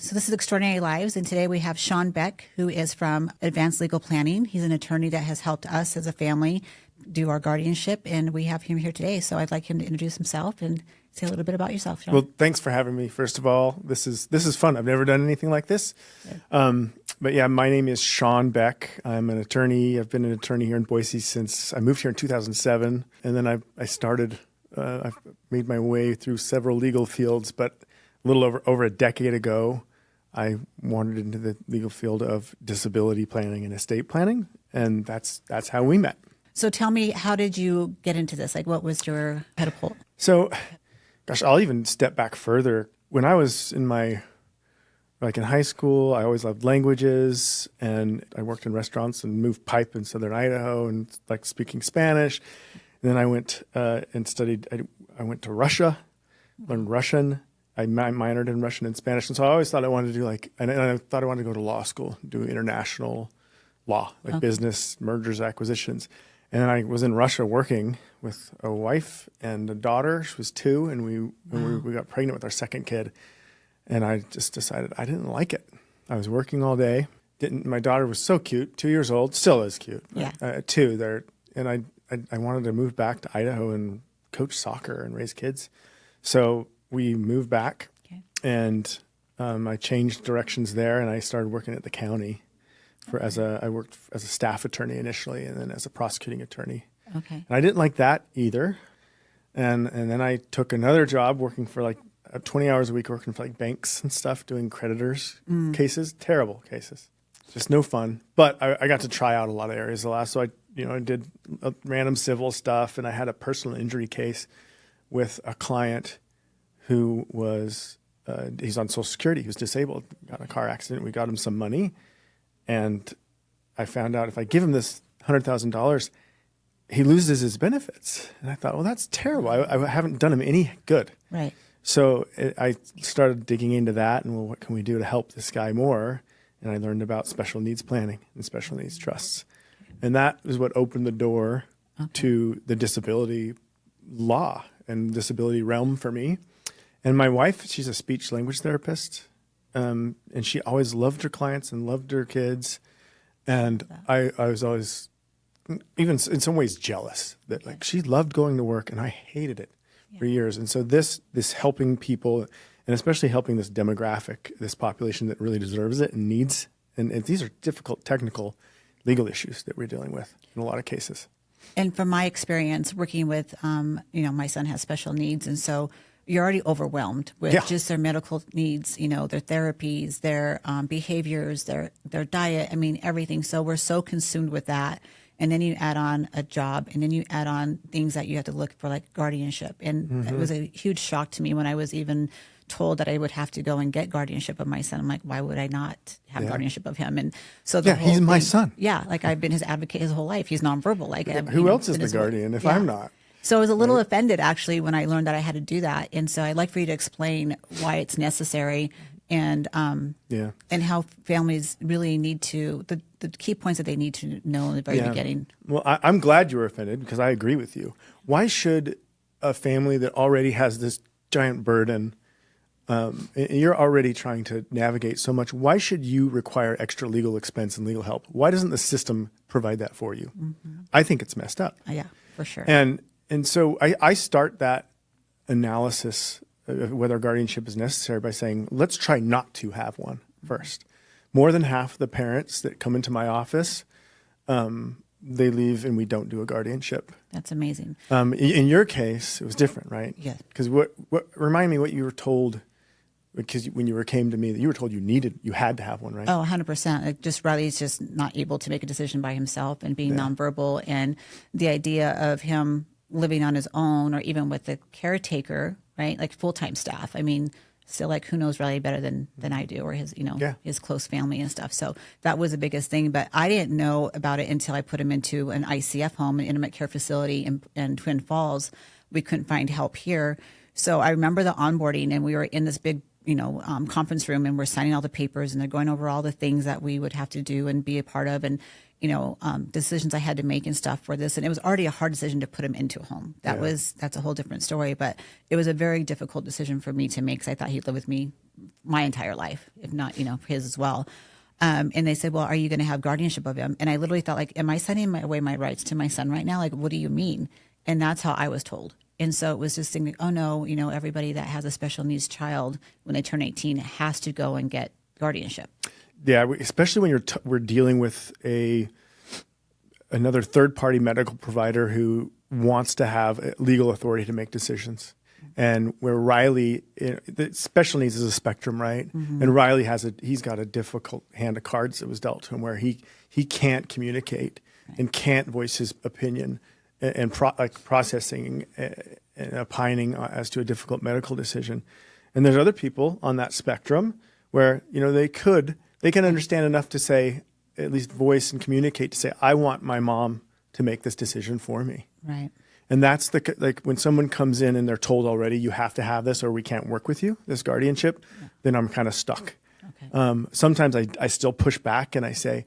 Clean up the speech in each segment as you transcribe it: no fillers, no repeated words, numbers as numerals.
So this is Extraordinary Lives, and today we have Sean Beck, who is from Advanced Legal Planning. He's an attorney that has helped us as a family do our guardianship, and we have him here today. So I'd like him to introduce himself and say a little bit about yourself, Sean. Well, thanks for having me. First of all, this is fun. I've never done anything like this. But yeah, my name is Sean Beck. I'm an attorney. I've been an attorney here in Boise since I moved here in 2007, and then I've made my way through several legal fields, but a little over a decade ago, I wandered into the legal field of disability planning and estate planning, and that's how we met. So tell me, how did you get into this? Like, what was your catapult? So, gosh, I'll even step back further. When I was in high school, I always loved languages, and I worked in restaurants and moved pipe in southern Idaho and like speaking Spanish. And then I went and studied. I went to Russia, learned Russian. I minored in Russian and Spanish, and so I always thought I wanted to do and I thought I wanted to go to law school, do international law, like business, mergers, acquisitions. And I was in Russia working with a wife and a daughter. She was 2, and we got pregnant with our second kid. And I just decided I didn't like it. I was working all day. My daughter was so cute, 2 years old, still is cute. Yeah. 2 there, and I wanted to move back to Idaho and coach soccer and raise kids. So we moved back, and I changed directions there, and I started working at the county. I worked as a staff attorney initially, and then as a prosecuting attorney. Okay. And I didn't like that either. And then I took another job working for 20 hours a week, working for banks and stuff, doing creditors cases, terrible cases, just no fun. But I got to try out a lot of areas so I did random civil stuff, and I had a personal injury case with a client who was, he's on Social Security. He was disabled, got in a car accident. We got him some money. And I found out if I give him this $100,000, he loses his benefits. And I thought, well, that's terrible. I haven't done him any good. Right. So I started digging into that, and well, what can we do to help this guy more? And I learned about special needs planning and special needs trusts. And that is what opened the door to the disability law and disability realm for me. And my wife, she's a speech language therapist. And she always loved her clients and loved her kids. And I was always, even in some ways, jealous that she loved going to work, and I hated it for years. And so this helping people, and especially helping this demographic, this population that really deserves it and needs, and these are difficult technical legal issues that we're dealing with in a lot of cases. And from my experience working with, my son has special needs, and so you're already overwhelmed with just their medical needs, their therapies, their behaviors, their diet, everything. So we're so consumed with that. And then you add on a job, and then you add on things that you have to look for, like guardianship. And it was a huge shock to me when I was even told that I would have to go and get guardianship of my son. I'm like, why would I not have guardianship of him? And so he's my son. Yeah, I've been his advocate his whole life. He's nonverbal. Who else is the guardian if I'm not? So I was a little offended, actually, when I learned that I had to do that. And so I'd like for you to explain why it's necessary and how families really need to, the key points that they need to know in the very beginning. Well, I'm glad you were offended, because I agree with you. Why should a family that already has this giant burden, you're already trying to navigate so much, why should you require extra legal expense and legal help? Why doesn't the system provide that for you? I think it's messed up. Yeah, for sure. And so I start that analysis of whether guardianship is necessary by saying, let's try not to have one first. More than half the parents that come into my office, they leave and we don't do a guardianship. That's amazing. In your case, it was different, right? Yeah. Because remind me what you were told, because when you came to me, that you were told you had to have one, right? Oh, 100%. Just Riley's just not able to make a decision by himself, and being nonverbal, and the idea of him living on his own, or even with a caretaker, right? Like full-time staff. Still, who knows Riley better than I do, or his, his close family and stuff. So that was the biggest thing. But I didn't know about it until I put him into an ICF home, an intimate care facility in Twin Falls. We couldn't find help here. So I remember the onboarding, and we were in this big, conference room, and we're signing all the papers, and they're going over all the things that we would have to do and be a part of. And decisions I had to make and stuff for this. And it was already a hard decision to put him into a home. That's a whole different story. But it was a very difficult decision for me to make, because I thought he'd live with me my entire life. if not, his as well. And they said, well, are you going to have guardianship of him? And I literally thought, like, am I signing away my rights to my son right now? Like, what do you mean? And that's how I was told. And so it was just thinking, oh no, everybody that has a special needs child when they turn 18 has to go and get guardianship. Yeah, especially when we're dealing with another third-party medical provider who wants to have legal authority to make decisions. And where Riley, the special needs is a spectrum, right? Mm-hmm. And Riley he's got a difficult hand of cards that was dealt to him where he can't communicate and can't voice his opinion and processing and opining as to a difficult medical decision. And there's other people on that spectrum where, they can understand enough to say, at least voice and communicate to say, I want my mom to make this decision for me. Right. And that's when someone comes in and they're told already, you have to have this or we can't work with you, this guardianship, then I'm kind of stuck. Okay. Sometimes I still push back and I say,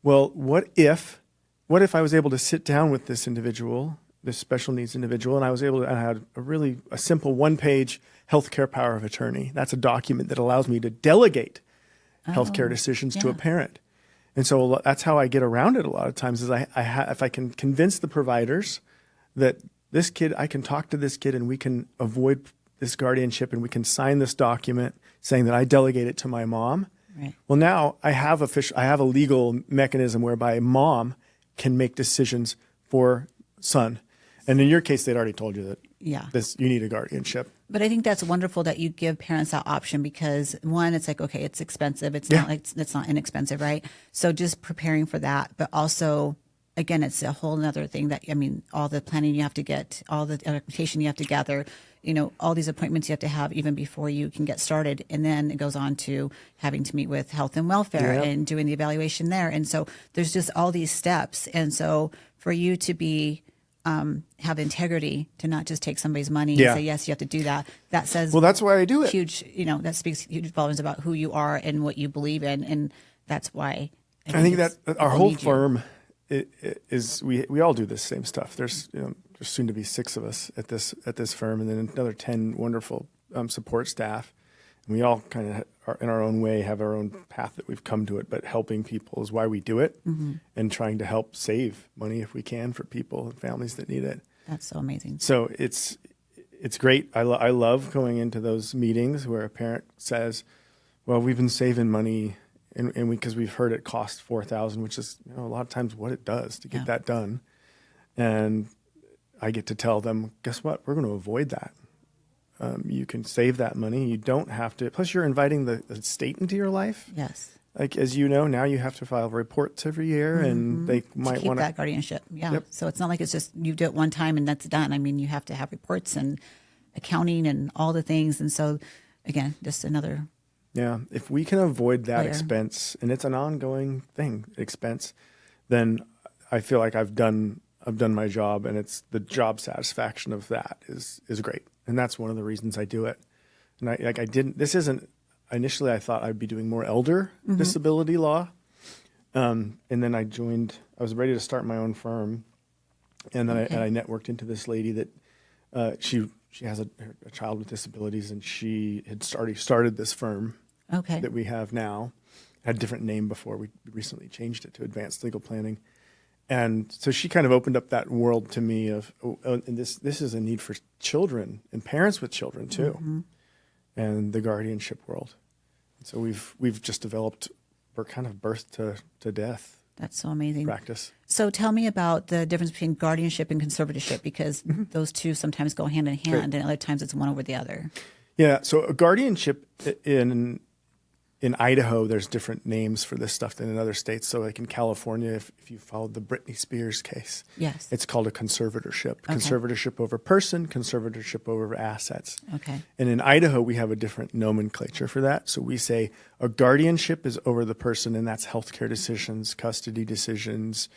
well, what if I was able to sit down with this individual, this special needs individual, and I had a simple one-page healthcare power of attorney. That's a document that allows me to delegate healthcare decisions to a parent. And so that's how I get around it a lot of times is if I can convince the providers that this kid, I can talk to this kid and we can avoid this guardianship and we can sign this document saying that I delegate it to my mom. Right. Well, now I have a legal mechanism whereby mom can make decisions for son. And in your case, they'd already told you that you need a guardianship. But I think that's wonderful that you give parents that option because one, it's like, okay, it's expensive. It's not like it's not inexpensive, right? So just preparing for that, but also, again, it's a whole nother thing that, all the planning you have to get, all the documentation you have to gather, all these appointments you have to have even before you can get started. And then it goes on to having to meet with health and welfare and doing the evaluation there. And so there's just all these steps. And so for you to be, have integrity to not just take somebody's money and say, yes, you have to do that. That says, well, that's why I do it. Huge, that speaks huge volumes about who you are and what you believe in. And that's why I think that our whole firm is we all do this same stuff. There's there's soon to be 6 of us at this firm, and then another 10 wonderful support staff. And we all kind of are, in our own way, have our own path that we've come to it. But helping people is why we do it, and trying to help save money if we can for people and families that need it. That's so amazing. So it's great. I love going into those meetings where a parent says, "Well, we've been saving money." And because we've heard it costs $4,000, which is a lot of times what it does to get that done, and I get to tell them, guess what? We're going to avoid that. You can save that money. You don't have to. Plus, you're inviting the state into your life. Yes. Like as you know, now you have to file reports every year, and they might want that guardianship. Yeah. Yep. So it's not like it's just you do it one time and that's done. I mean, you have to have reports and accounting and all the things. And so, again, just another. Yeah, if we can avoid that expense, and it's an ongoing expense, then I feel like I've done my job, and it's the job satisfaction of that is great, and that's one of the reasons I do it. And this isn't initially. I thought I'd be doing more elder disability law, and then I was ready to start my own firm, and then I networked into this lady that she has a child with disabilities, and she had started this firm that we have now. Had a different name before. We recently changed it to Advanced Legal Planning. And so she kind of opened up that world to me of, and this is a need for children and parents with children too, and the guardianship world. And so we've just developed, we're kind of birth to death. That's so amazing. Practice. So tell me about the difference between guardianship and conservatorship, because those two sometimes go hand in hand, and other times it's one over the other. Yeah. So a guardianship in Idaho, there's different names for this stuff than in other states. So like in California, if you followed the Britney Spears case, it's called a conservatorship. Okay. Conservatorship over person, conservatorship over assets. Okay. And in Idaho, we have a different nomenclature for that. So we say a guardianship is over the person, and that's healthcare decisions, custody decisions,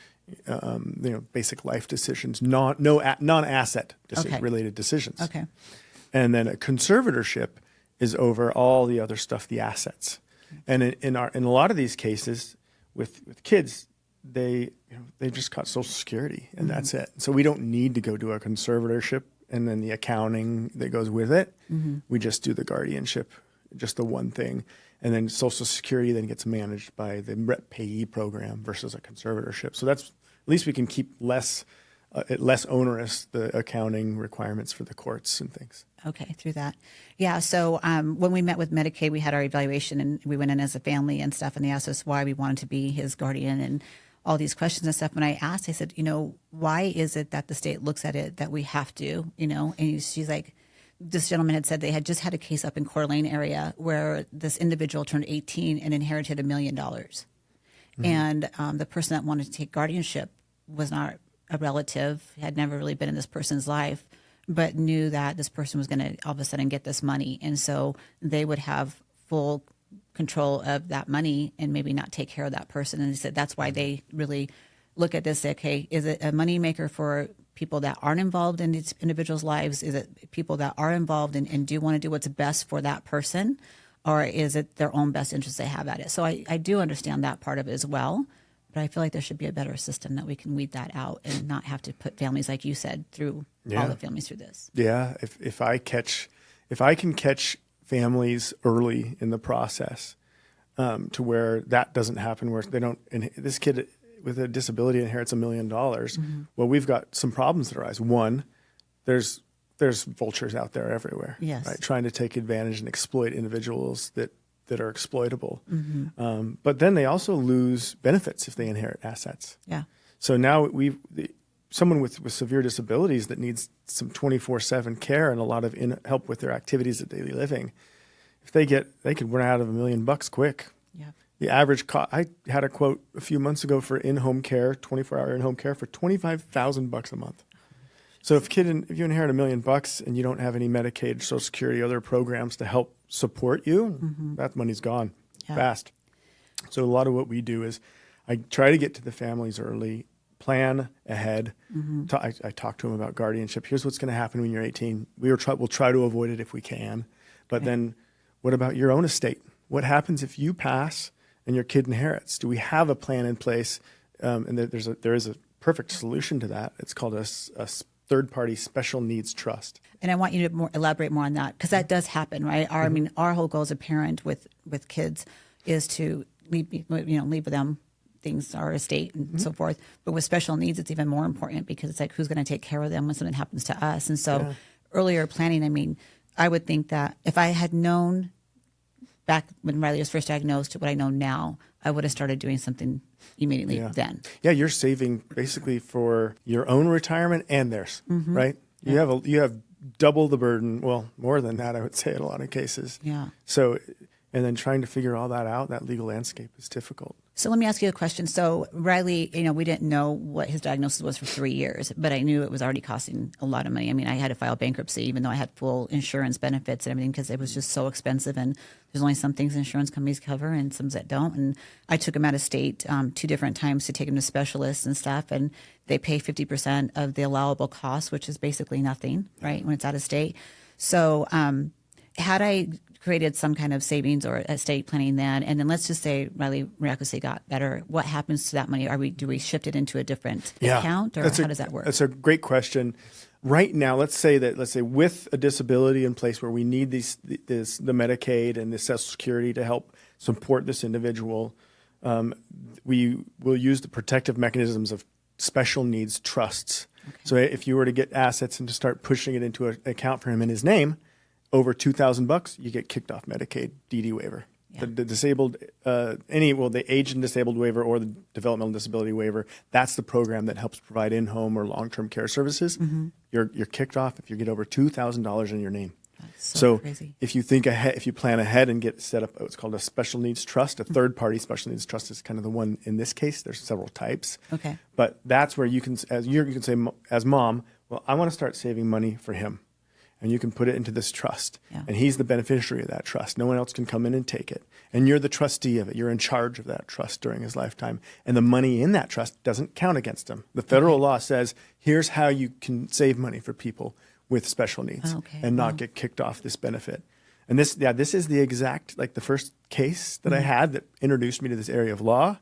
basic life decisions, non-asset related decisions. Okay. And then a conservatorship is over all the other stuff, the assets. And in a lot of these cases with kids, they just got Social Security and that's it. So we don't need to go do a conservatorship and then the accounting that goes with it. We just do the guardianship, just the one thing. And then Social Security then gets managed by the rep payee program versus a conservatorship. So that's, at least we can keep less onerous the accounting requirements for the courts and things. Okay, through that. Yeah, so when we met with Medicaid, we had our evaluation and we went in as a family and stuff, and they asked us why we wanted to be his guardian and all these questions and stuff. When I asked, I said, why is it that the state looks at it that we have to, and she's like, this gentleman had said they had just had a case up in Coeur d'Alene area where this individual turned 18 and inherited $1 million. Mm-hmm. And the person that wanted to take guardianship was not a relative, had never really been in this person's life, but knew that this person was going to all of a sudden get this money. And so they would have full control of that money and maybe not take care of that person. And they said that's why they really look at this, okay, is it a moneymaker for people that aren't involved in these individuals' lives? Is it people that are involved and do want to do what's best for that person? Or is it their own best interest they have at it? So I do understand that part of it as well. But I feel like there should be a better system that we can weed that out and not have to put families, like you said, through all the families through this. Yeah. If I can catch families early in the process to where that doesn't happen, where they don't, and this kid with a disability inherits $1 million. Mm-hmm. Well, we've got some problems that arise. One, there's vultures out there everywhere, yes, right, trying to take advantage and exploit individuals that are exploitable. Mm-hmm. But then they also lose benefits if they inherit assets. Yeah. So now someone with severe disabilities that needs some 24/7 care and a lot of help with their activities of daily living, if they could run out of $1 million quick. Yeah. The average cost, I had a quote a few months ago for in-home care, 24-hour in-home care for $25,000 a month. So if you inherit $1 million and you don't have any Medicaid, Social Security, other programs to help support you, mm-hmm, that money's gone fast. So a lot of what we do is I try to get to the families early, plan ahead. Mm-hmm. I talk to them about guardianship. Here's what's going to happen when you're 18. We'll try to avoid it if we can. But then what about your own estate? What happens if you pass and your kid inherits? Do we have a plan in place? And there is a perfect solution to that. It's called a third-party special needs trust. And I want you to elaborate more on that, because that does happen, right? Our whole goal as a parent with kids is to leave with them things, our estate and so forth. But with special needs, it's even more important because it's like, who's going to take care of them when something happens to us? And so earlier planning, I would think that if I had known back when Riley was first diagnosed to what I know now, I would have started doing something immediately then. Yeah, you're saving basically for your own retirement and theirs, mm-hmm, right? Yeah. You have double the burden. Well, more than that, I would say in a lot of cases. Yeah. So, and then trying to figure all that out, that legal landscape is difficult. So let me ask you a question. So Riley, we didn't know what his diagnosis was for 3 years, but I knew it was already costing a lot of money. I mean, I had to file bankruptcy, even though I had full insurance benefits and everything, because it was just so expensive. And there's only some things insurance companies cover and some that don't. And I took him out of state 2 different times to take him to specialists and stuff. And they pay 50% of the allowable cost, which is basically nothing, right, when it's out of state. So had I created some kind of savings or estate planning then, and then let's just say Riley miraculously got better, what happens to that money? Do we shift it into a different account, or how does that work? That's a great question. Right now, let's say with a disability in place where we need the Medicaid and the Social Security to help support this individual, we will use the protective mechanisms of special needs trusts. Okay. So if you were to get assets and to start pushing it into an account for him in his name, over $2,000, you get kicked off Medicaid DD waiver. Yeah. The disabled, the age and disabled waiver or the developmental disability waiver, that's the program that helps provide in-home or long-term care services. Mm-hmm. You're kicked off if you get over $2,000 in your name. That's so crazy. If you think ahead, if you plan ahead and get set up what's called a special needs trust, a third-party special needs trust is kind of the one in this case. There's several types. Okay. But that's where you can say as mom, well, I want to start saving money for him. And you can put it into this trust. Yeah. And he's the beneficiary of that trust. No one else can come in and take it. And you're the trustee of it. You're in charge of that trust during his lifetime. And the money in that trust doesn't count against him. The federal law says, here's how you can save money for people with special needs and not get kicked off this benefit. And this is the exact, the first case that I had that introduced me to this area of law.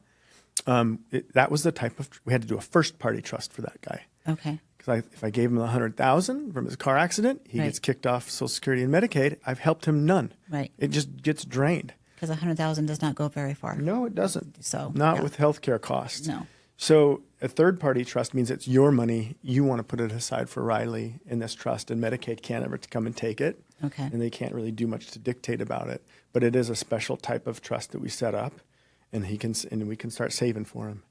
That was the type of, we had to do a first party trust for that guy. Okay. Because if I gave him $100,000 from his car accident, he gets kicked off Social Security and Medicaid. I've helped him none. Right. It just gets drained. because 100,000 does not go very far. No, it doesn't. So Not yeah. with healthcare costs. No. So a third-party trust means it's your money. You want to put it aside for Riley in this trust, and Medicaid can't ever come and take it. Okay. And they can't really do much to dictate about it. But it is a special type of trust that we set up, and we can start saving for him.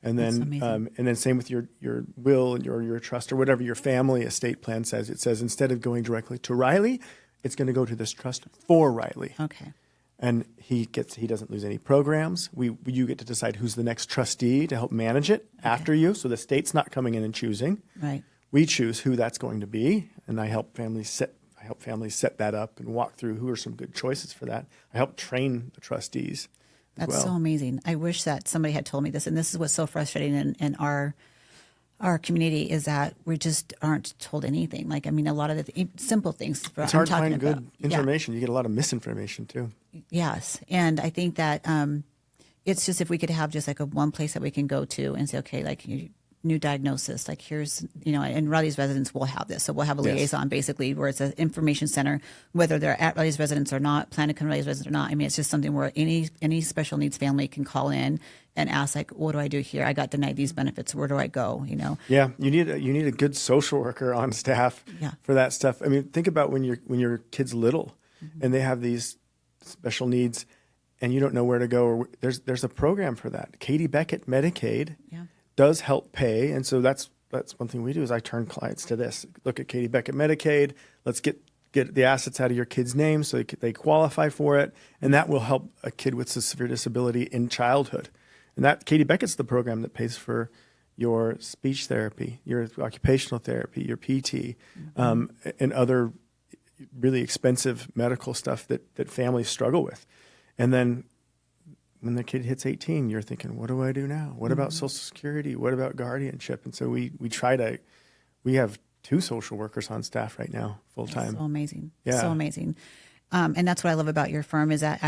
And then same with your will and your trust or whatever your family estate plan says. It says instead of going directly to Riley, it's going to go to this trust for Riley. Okay. And he doesn't lose any programs. You get to decide who's the next trustee to help manage it after you. So the state's not coming in and choosing. Right. We choose who that's going to be, and I help families set that up and walk through who are some good choices for that. I help train the trustees. That's so amazing. I wish that somebody had told me this, and this is what's so frustrating in our community is that we just aren't told anything. Like, I mean, a lot of the simple things. It's hard to find good information. You get a lot of misinformation too. Yes, and I think that it's just if we could have just like one place that we can go to and say, okay, like new diagnosis, like here's, and Riley's residents will have this. So we'll have a liaison basically where it's an information center, whether they're at Riley's residence or not, plan to Riley's residence or not. I mean, it's just something where any special needs family can call in and ask, like, what do I do here? I got denied these benefits. Where do I go? Yeah, you need a good social worker on staff for that stuff. I mean, think about when your kid's little and they have these special needs and you don't know where to go. Or there's a program for that. Katie Beckett Medicaid does help pay, and so that's one thing we do is I turn clients to this. Look at Katie Beckett Medicaid. Let's get the assets out of your kid's name so they qualify for it, and that will help a kid with a severe disability in childhood. And that Katie Beckett's the program that pays for your speech therapy, your occupational therapy, your PT, and other really expensive medical stuff that families struggle with. And then when the kid hits 18, you're thinking, what do I do now? What about Social Security? What about guardianship? And so we have 2 social workers on staff right now, full time. So amazing. Yeah. So amazing. And that's what I love about your firm is that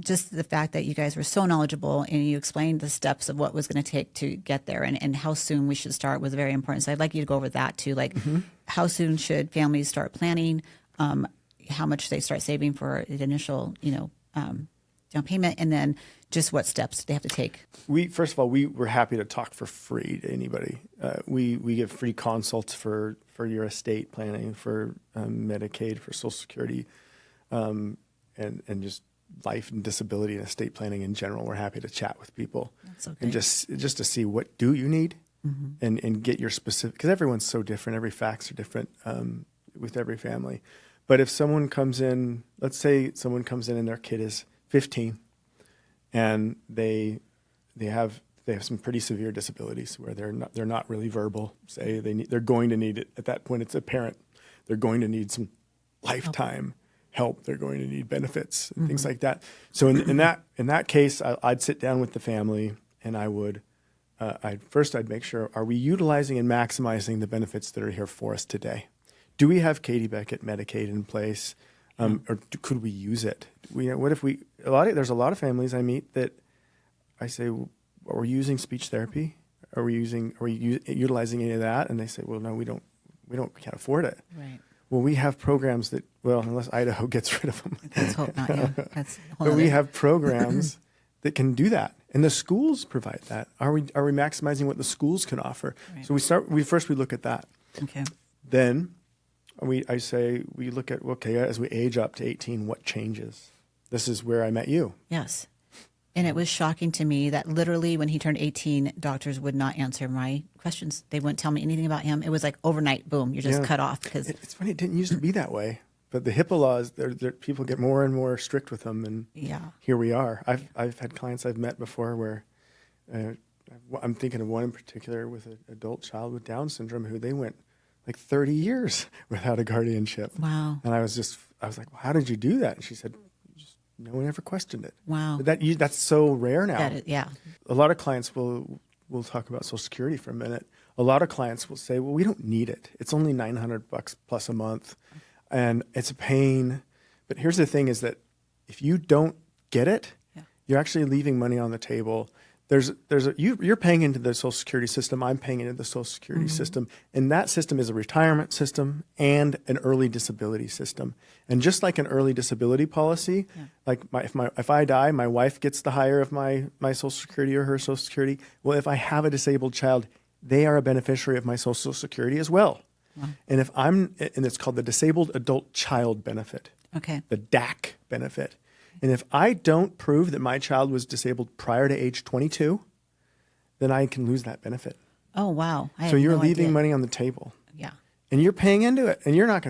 just the fact that you guys were so knowledgeable and you explained the steps of what was going to take to get there and how soon we should start was very important. So I'd like you to go over that too. Like how soon should families start planning, how much they start saving for the initial, down payment, and then just what steps they have to take. First of all, we're happy to talk for free to anybody. We give free consults for your estate planning, for Medicaid, for Social Security, and just life and disability and estate planning in general. We're happy to chat with people. That's okay. And just to see what do you need and get your specific, because everyone's so different. Every facts are different with every family. But if someone comes in, let's say someone comes in and their kid is 15 and they have some pretty severe disabilities where they're not really verbal. Say they're going to need it at that point. It's apparent they're going to need some lifetime help. They're going to need benefits and things like that. So in that case, I'd sit down with the family and I would I'd make sure, are we utilizing and maximizing the benefits that are here for us today? Do we have Katie Beckett Medicaid in place? Or could we use it? What if there's a lot of families I meet that I say, are we using speech therapy? Are we utilizing any of that? And they say, well, no, we can't afford it. Right. Well, we have programs that, unless Idaho gets rid of them. Let's hope not, yeah. But we have programs that can do that. And the schools provide that. Are we maximizing what the schools can offer? Right. So we look at that. Okay. Then we look at, as we age up to 18, what changes? This is where I met you. Yes. And it was shocking to me that literally when he turned 18, doctors would not answer my questions. They wouldn't tell me anything about him. It was like overnight, boom, you're just cut off. Because it's funny, it didn't used to be that way. But the HIPAA laws, people get more and more strict with them, and here we are. I've had clients I've met before where I'm thinking of one in particular with an adult child with Down syndrome who they went like 30 years without a guardianship. Wow. And I was like, well, how did you do that? And she said, no one ever questioned it. Wow. That's so rare now. Yeah. A lot of clients will talk about Social Security for a minute. A lot of clients will say, well, we don't need it. It's only $900 plus a month. And it's a pain. But here's the thing is that if you don't get it, you're actually leaving money on the table you're paying into the Social Security system. I'm paying into the Social Security system, and that system is a retirement system and an early disability system. And just like an early disability policy, like if I die, my wife gets the higher of my Social Security or her Social Security. Well, if I have a disabled child, they are a beneficiary of my Social Security as well. Wow. And it's called the Disabled Adult Child Benefit. Okay. The DAC benefit. And if I don't prove that my child was disabled prior to age 22, then I can lose that benefit. Oh, wow. So you're leaving money on the table. Yeah. And you're paying into it. And I'm not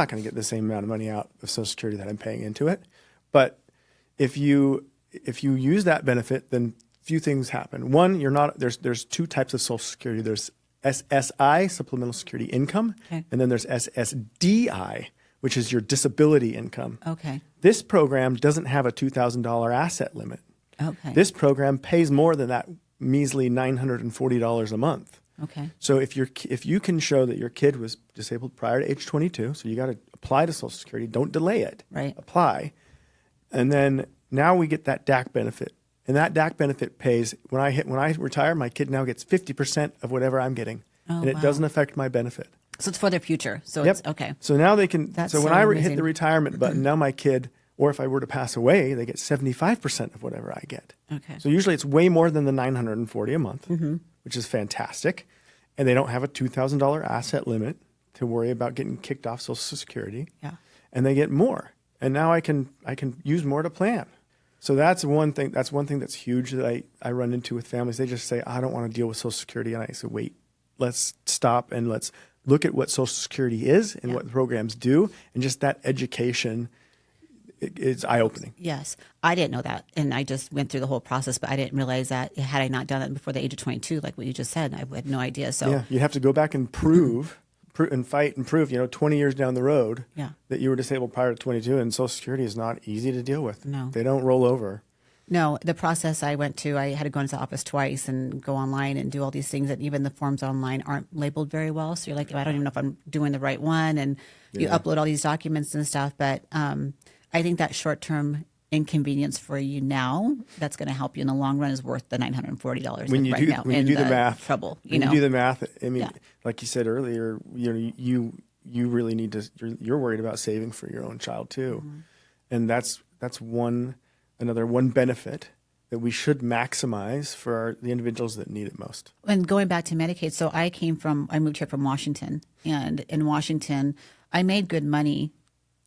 going to get the same amount of money out of Social Security that I'm paying into it. But if you use that benefit, then few things happen. One, there's two types of Social Security. There's SSI, Supplemental Security Income, and then there's SSDI, which is your disability income. Okay. This program doesn't have a $2,000 asset limit. Okay. This program pays more than that measly $940 a month. Okay. So if you can show that your kid was disabled prior to age 22, so you got to apply to Social Security. Don't delay it. Right. Apply. And then now we get that DAC benefit. And that DAC benefit pays, when I retire, my kid now gets 50% of whatever I'm getting. Oh, and it doesn't affect my benefit. So it's for their future. So it's okay. So now they can, That's so when so I amazing. hit the retirement button, now my kid, or if I were to pass away, they get 75% of whatever I get. Okay. So usually it's way more than the $940 a month, which is fantastic. And they don't have a $2,000 asset limit to worry about getting kicked off Social Security. Yeah. And they get more. And now I can use more to plan. So that's one thing. That's one thing that's huge that I run into with families. They just say, I don't want to deal with Social Security. And I say, wait, let's stop and let's look at what Social Security is and what the programs do. And just that education is eye-opening. Yes. I didn't know that. And I just went through the whole process, but I didn't realize that had I not done it before the age of 22, like what you just said, I had no idea. So yeah, you have to go back and prove and fight and prove, 20 years down the road that you were disabled prior to 22, and Social Security is not easy to deal with. No. They don't roll over. No, the process I went to, I had to go into the office twice and go online and do all these things that even the forms online aren't labeled very well. So you're like, I don't even know if I'm doing the right one. And you upload all these documents and stuff. But I think that short-term inconvenience for you now, that's going to help you in the long run, is worth the $940 when you right do, now. when you do the math, trouble, when you do the math, I mean, like you said earlier, you really need to. You're worried about saving for your own child too, and that's another one benefit that we should maximize for the individuals that need it most. And going back to Medicaid, so I moved here from Washington, and in Washington, I made good money.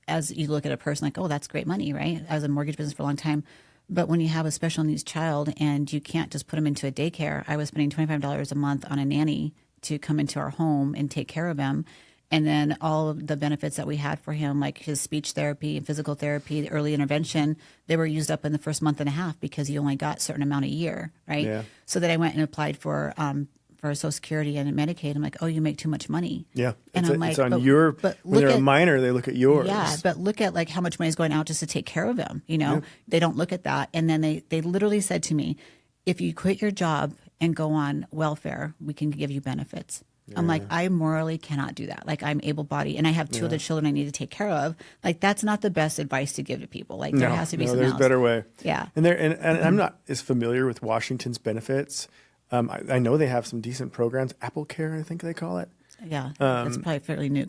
As you look at a person like, oh, that's great money, right? I was in the mortgage business for a long time. But when you have a special needs child and you can't just put them into a daycare, I was spending $25 a month on a nanny to come into our home and take care of him. And then all of the benefits that we had for him, like his speech therapy and physical therapy, the early intervention, they were used up in the first month and a half because you only got a certain amount a year, right? Yeah. So then I went and applied for Social Security and Medicaid. I'm like, oh, you make too much money. Yeah. And I'm like, it's on but when they're a minor, they look at yours. Yeah, but look at like how much money is going out just to take care of him. They don't look at that. And then they literally said to me, if you quit your job and go on welfare, we can give you benefits. Yeah. I'm like, I morally cannot do that. Like, I'm able-bodied and I have two other children I need to take care of. Like, that's not the best advice to give to people. Like, there has to be something there's else. a better way. Yeah. And I'm not as familiar with Washington's benefits. I know they have some decent programs. Apple Care, I think they call it. Yeah, that's probably fairly new.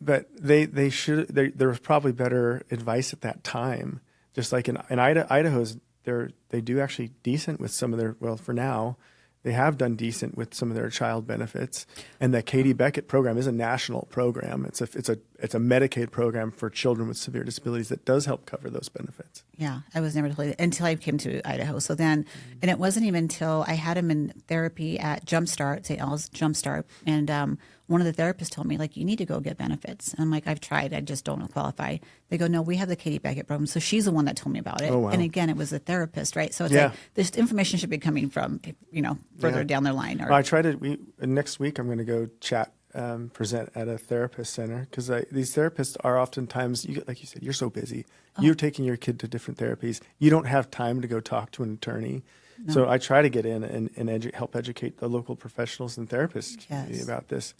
But there was probably better advice at that time. Just like in Idaho's, they do actually decent with some of their, well, for now, they have done decent with some of their child benefits. And the Katie Beckett program is a national program. It's a Medicaid program for children with severe disabilities that does help cover those benefits. Yeah, I was never totally until I came to Idaho. So then, and it wasn't even until I had him in therapy at Jumpstart, St. L's Jumpstart, and one of the therapists told me, like, you need to go get benefits. And I'm like, I've tried, I just don't qualify. They go, no, we have the Katie Beckett program. So she's the one that told me about it. Oh, wow. And again, it was a therapist, right? So it's like this information should be coming from, further down the line. Or, I try to. Next week, I'm going to go present at a therapist center because these therapists are oftentimes, like you said, you're so busy. You're taking your kid to different therapies. You don't have time to go talk to an attorney. No. So I try to get in and help educate the local professionals and therapists community about this.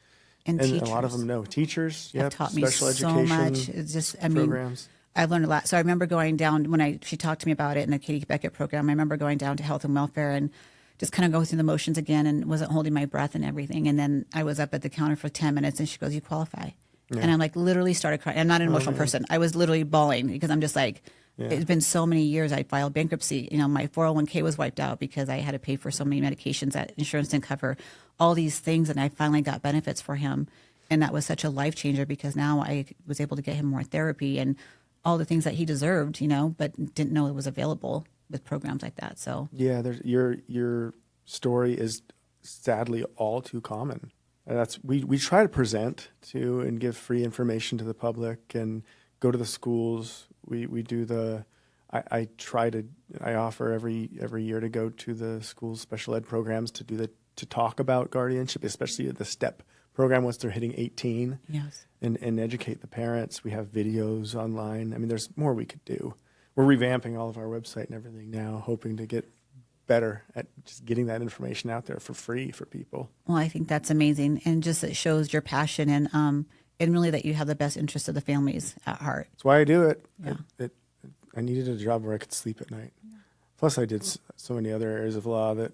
And a lot of them know. Teachers, have taught me special so education much. It's just, programs. I've learned a lot. So I remember going down when she talked to me about it in the Katie Beckett program. I remember going down to health and welfare and just kind of go through the motions again and wasn't holding my breath and everything. And then I was up at the counter for 10 minutes and she goes, "You qualify." Yeah. And I'm like, literally started crying. I'm not an emotional person. I was literally bawling because I'm just like, it's been so many years. I filed bankruptcy. My 401k was wiped out because I had to pay for so many medications that insurance didn't cover, all these things. And I finally got benefits for him. And that was such a life changer because now I was able to get him more therapy and all the things that he deserved, but didn't know it was available with programs like that. So yeah, your story is sadly all too common. And that's we try to present to and give free information to the public and go to the schools. We do I offer every year to go to the school special ed programs to talk about guardianship, especially the STEP program once they're hitting 18. Yes. And educate the parents. We have videos online. I mean, there's more we could do. We're revamping all of our website and everything now, hoping to get better at just getting that information out there for free for people. Well, I think that's amazing. And just it shows your passion and really that you have the best interest of the families at heart. That's why I do it. Yeah. I needed a job where I could sleep at night. Yeah. Plus, I did so many other areas of law that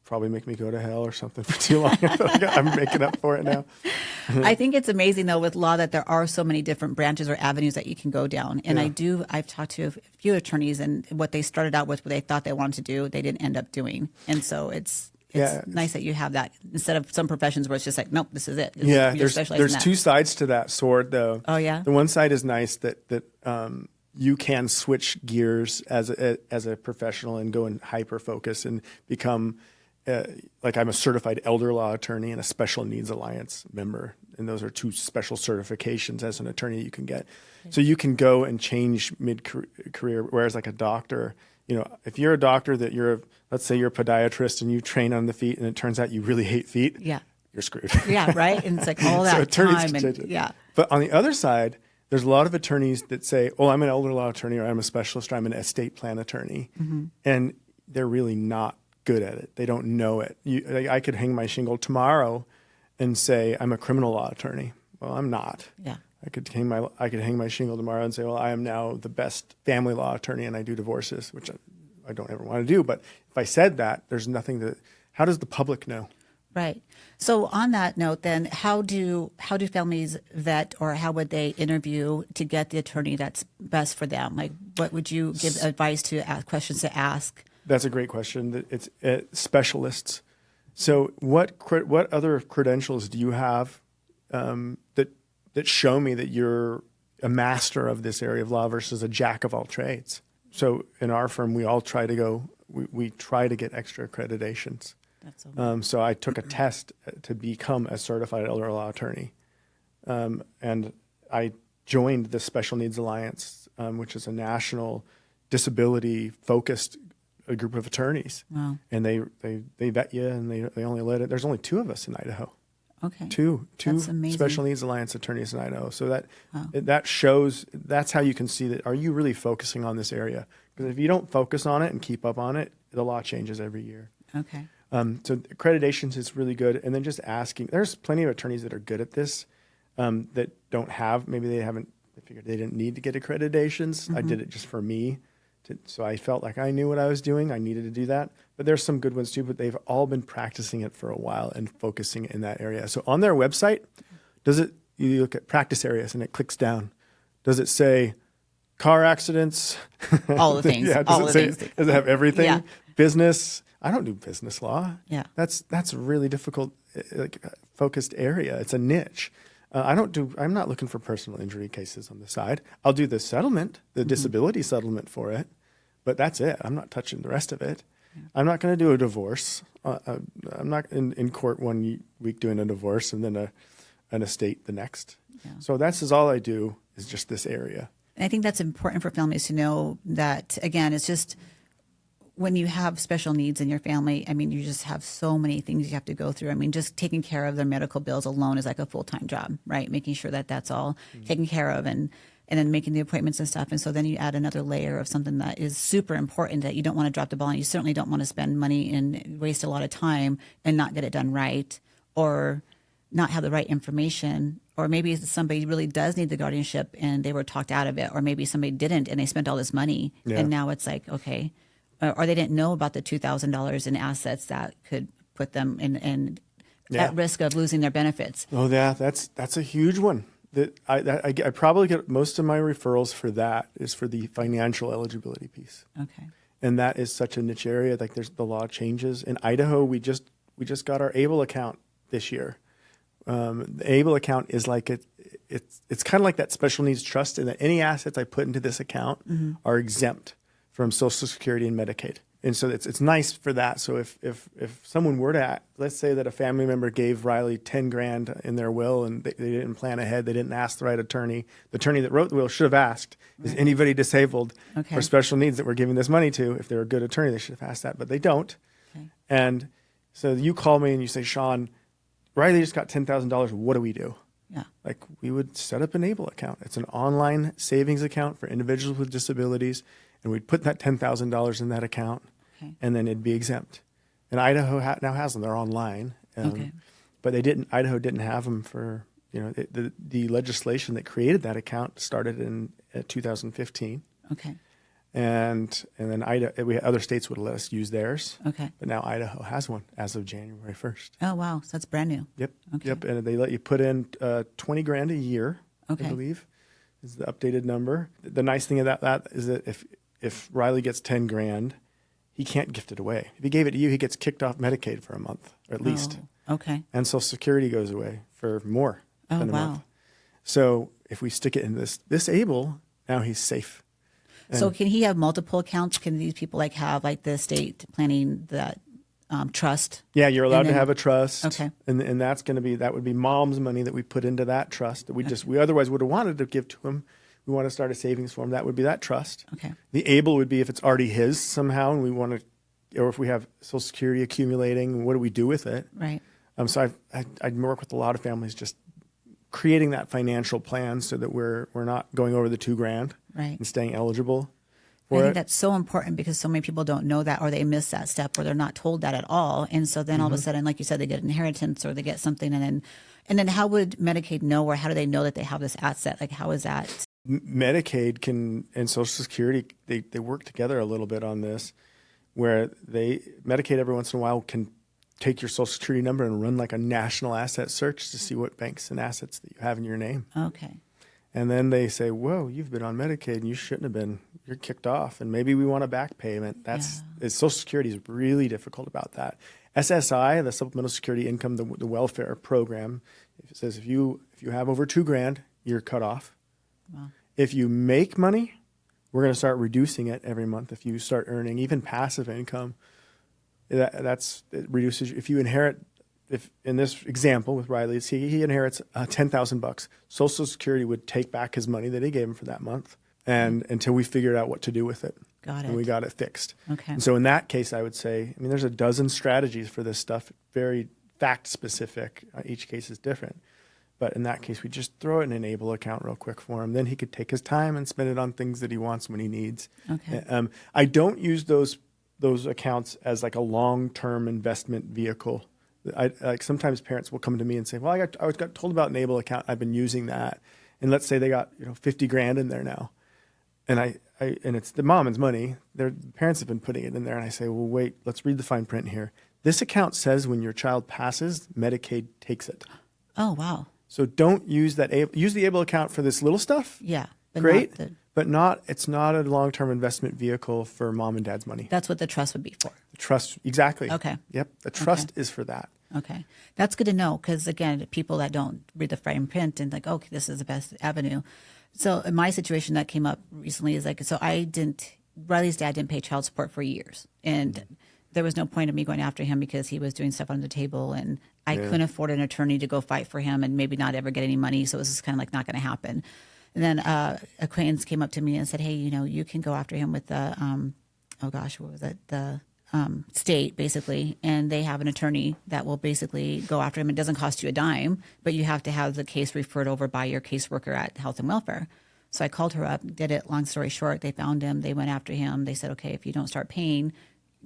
probably make me go to hell or something for too long. I feel like I'm making up for it now. I think it's amazing, though, with law that there are so many different branches or avenues that you can go down. And I've talked to a few attorneys, and what they started out with, what they thought they wanted to do, they didn't end up doing. And so it's nice that you have that instead of some professions where it's just like, nope, this is it. There's two sides to that sword, though. Oh, yeah? The one side is nice that you can switch gears as a professional and go and hyper-focus and become like I'm a certified elder law attorney and a Special Needs Alliance member. And those are two special certifications as an attorney you can get. So you can go and change mid-career, whereas like a doctor, if you're a doctor let's say you're a podiatrist and you train on the feet and it turns out you really hate feet, you're screwed. Yeah, right? And it's like all that time. But on the other side, there's a lot of attorneys that say, oh, I'm an elder law attorney or I'm a specialist or I'm an estate plan attorney. Mm-hmm. And they're really not good at it. They don't know it. I could hang my shingle tomorrow and say I'm a criminal law attorney. Well, I'm not. Yeah. I could hang my shingle tomorrow and say, well, I am now the best family law attorney and I do divorces, which I don't ever want to do. But if I said that, there's nothing how does the public know? Right. So on that note, then, how do families vet, or how would they interview to get the attorney that's best for them? Like, what would you give advice to ask, questions to ask? That's a great question. It's specialists. So what other credentials do you have that show me that you're a master of this area of law versus a jack of all trades? So in our firm, we all try to we try to get extra accreditations. That's so so I took a test to become a certified elder law attorney, and I joined the Special Needs Alliance, which is a national disability-focused group of attorneys. Wow. And they vet you, and they only let it. There's only 2 of us in Idaho. Okay. Two Special Needs Alliance attorneys in Idaho. So that shows, that's how you can see that, are you really focusing on this area? Because if you don't focus on it and keep up on it, the law changes every year. Okay. So accreditations is really good. And then just asking, there's plenty of attorneys that are good at this that don't have, maybe they figured they didn't need to get accreditations. Mm-hmm. I did it just for me. So I felt like I knew what I was doing. I needed to do that. But there's some good ones too, but they've all been practicing it for a while and focusing in that area. So on their website, you look at practice areas and it clicks down. Does it say car accidents? All the things. Does it have everything? Yeah. Business. I don't do business law. Yeah. That's a really difficult, focused area. It's a niche. I'm not looking for personal injury cases on the side. I'll do the settlement, the disability settlement for it, but that's it. I'm not touching the rest of it. Yeah. I'm not going to do a divorce. I'm not in court one week doing a divorce and then an estate the next. Yeah. So that's all I do is just this area. And I think that's important for families to know that, again, it's just when you have special needs in your family, I mean, you just have so many things you have to go through. I mean, just taking care of their medical bills alone is like a full-time job, right? Making sure that that's all taken care of and then making the appointments and stuff. And so then you add another layer of something that is super important that you don't want to drop the ball on. You certainly don't want to spend money and waste a lot of time and not get it done right or not have the right information Or maybe somebody really does need the guardianship and they were talked out of it, or maybe somebody didn't and they spent all this money and now it's like, okay, or they didn't know about the $2,000 in assets that could put them in at risk of losing their benefits. Oh, yeah, that's a huge one. That I probably get most of my referrals for that is for the financial eligibility piece. Okay. And that is such a niche area. Like there's the law changes in Idaho. We just got our ABLE account this year. The ABLE account is like it's kind of like that special needs trust, in that any assets I put into this account are exempt from Social Security and Medicaid. And so it's nice for that. So if someone were to, let's say that a family member gave Riley 10 grand in their will and they didn't plan ahead, they didn't ask the right attorney. The attorney that wrote the will should have asked, is anybody disabled for special needs that we're giving this money to? If they're a good attorney, they should have asked that, but they don't. Okay. And so you call me and you say, Sean, Riley just got $10,000. What do we do? Yeah. Like we would set up an ABLE account. It's an online savings account for individuals with disabilities. And we'd put that $10,000 in that account, and then it'd be exempt. And Idaho now has them; they're online. But Idaho didn't have them for the legislation that created that account started in 2015. Okay. And then other states would let us use theirs. Okay. But now Idaho has one as of January 1st. Oh wow, so that's brand new. Yep. Okay. Yep. And they let you put in 20 grand a year. I believe is the updated number. The nice thing about that is that if Riley gets 10 grand, he can't gift it away. If he gave it to you, he gets kicked off Medicaid for a month, or at least. Okay. And Social Security goes away for more than a month. So if we stick it in this ABLE, now he's safe. And so can he have multiple accounts? Can these people have the estate planning, that trust? Yeah, you're allowed to have a trust. Okay. And that would be mom's money that we put into that trust that we otherwise would have wanted to give to him. We want to start a savings for him. That would be that trust. Okay. The ABLE would be if it's already his somehow, and we want to, or if we have Social Security accumulating, what do we do with it? Right. So I'd work with a lot of families just creating that financial plan so that we're not going over the $2,000 and staying eligible for it. I think that's so important because so many people don't know that, or they miss that step, or they're not told that at all. And so then all of a sudden, like you said, they get inheritance or they get something, and then how would Medicaid know, or how do they know that they have this asset? Like, how is that? Medicaid and Social Security, they work together a little bit on this, where Medicaid every once in a while can take your Social Security number and run like a national asset search to see what banks and assets that you have in your name. Okay. And then they say, whoa, you've been on Medicaid and you shouldn't have been. You're kicked off, and maybe we want a back payment. Social Security is really difficult about that. SSI, the Supplemental Security Income, the welfare program, it says if you have over $2,000, you're cut off. Wow. If you make money, we're going to start reducing it every month. If you start earning even passive income, it reduces. If you inherit, if in this example with Riley, he inherits $10,000, Social Security would take back his money that he gave him for that month, and until we figured out what to do with it. Got it. And we got it fixed. Okay. And so in that case, I would say, there's a dozen strategies for this stuff, very fact specific. Each case is different. But in that case, we just throw it in an ABLE account real quick for him. Then he could take his time and spend it on things that he wants when he needs. Okay. I don't use those accounts as like a long-term investment vehicle. Like sometimes parents will come to me and say, "Well, I got told about an ABLE account. I've been using that." And let's say they got 50 grand in there now, and and it's the mom's money. Their parents have been putting it in there, and I say, "Well, wait, let's read the fine print here. This account says when your child passes, Medicaid takes it." Oh, wow. So don't use that. Use the ABLE account for this little stuff. Yeah. Great. But it's not a long-term investment vehicle for mom and dad's money. That's what the trust would be for. The trust, exactly. Okay. Yep. The trust is for that. Okay. That's good to know because, again, people that don't read the fine print and like, okay, this is the best avenue. So in my situation that came up recently is Riley's dad didn't pay child support for years. And there was no point of me going after him because he was doing stuff under the table, and I couldn't afford an attorney to go fight for him and maybe not ever get any money. So it was just kind of like not going to happen. And then acquaintance came up to me and said, "Hey, you can go after him with the, the state basically, and they have an attorney that will basically go after him. It doesn't cost you a dime, but you have to have the case referred over by your caseworker at Health and Welfare." So I called her up, did it. Long story short, they found him. They went after him. They said, "Okay, if you don't start paying,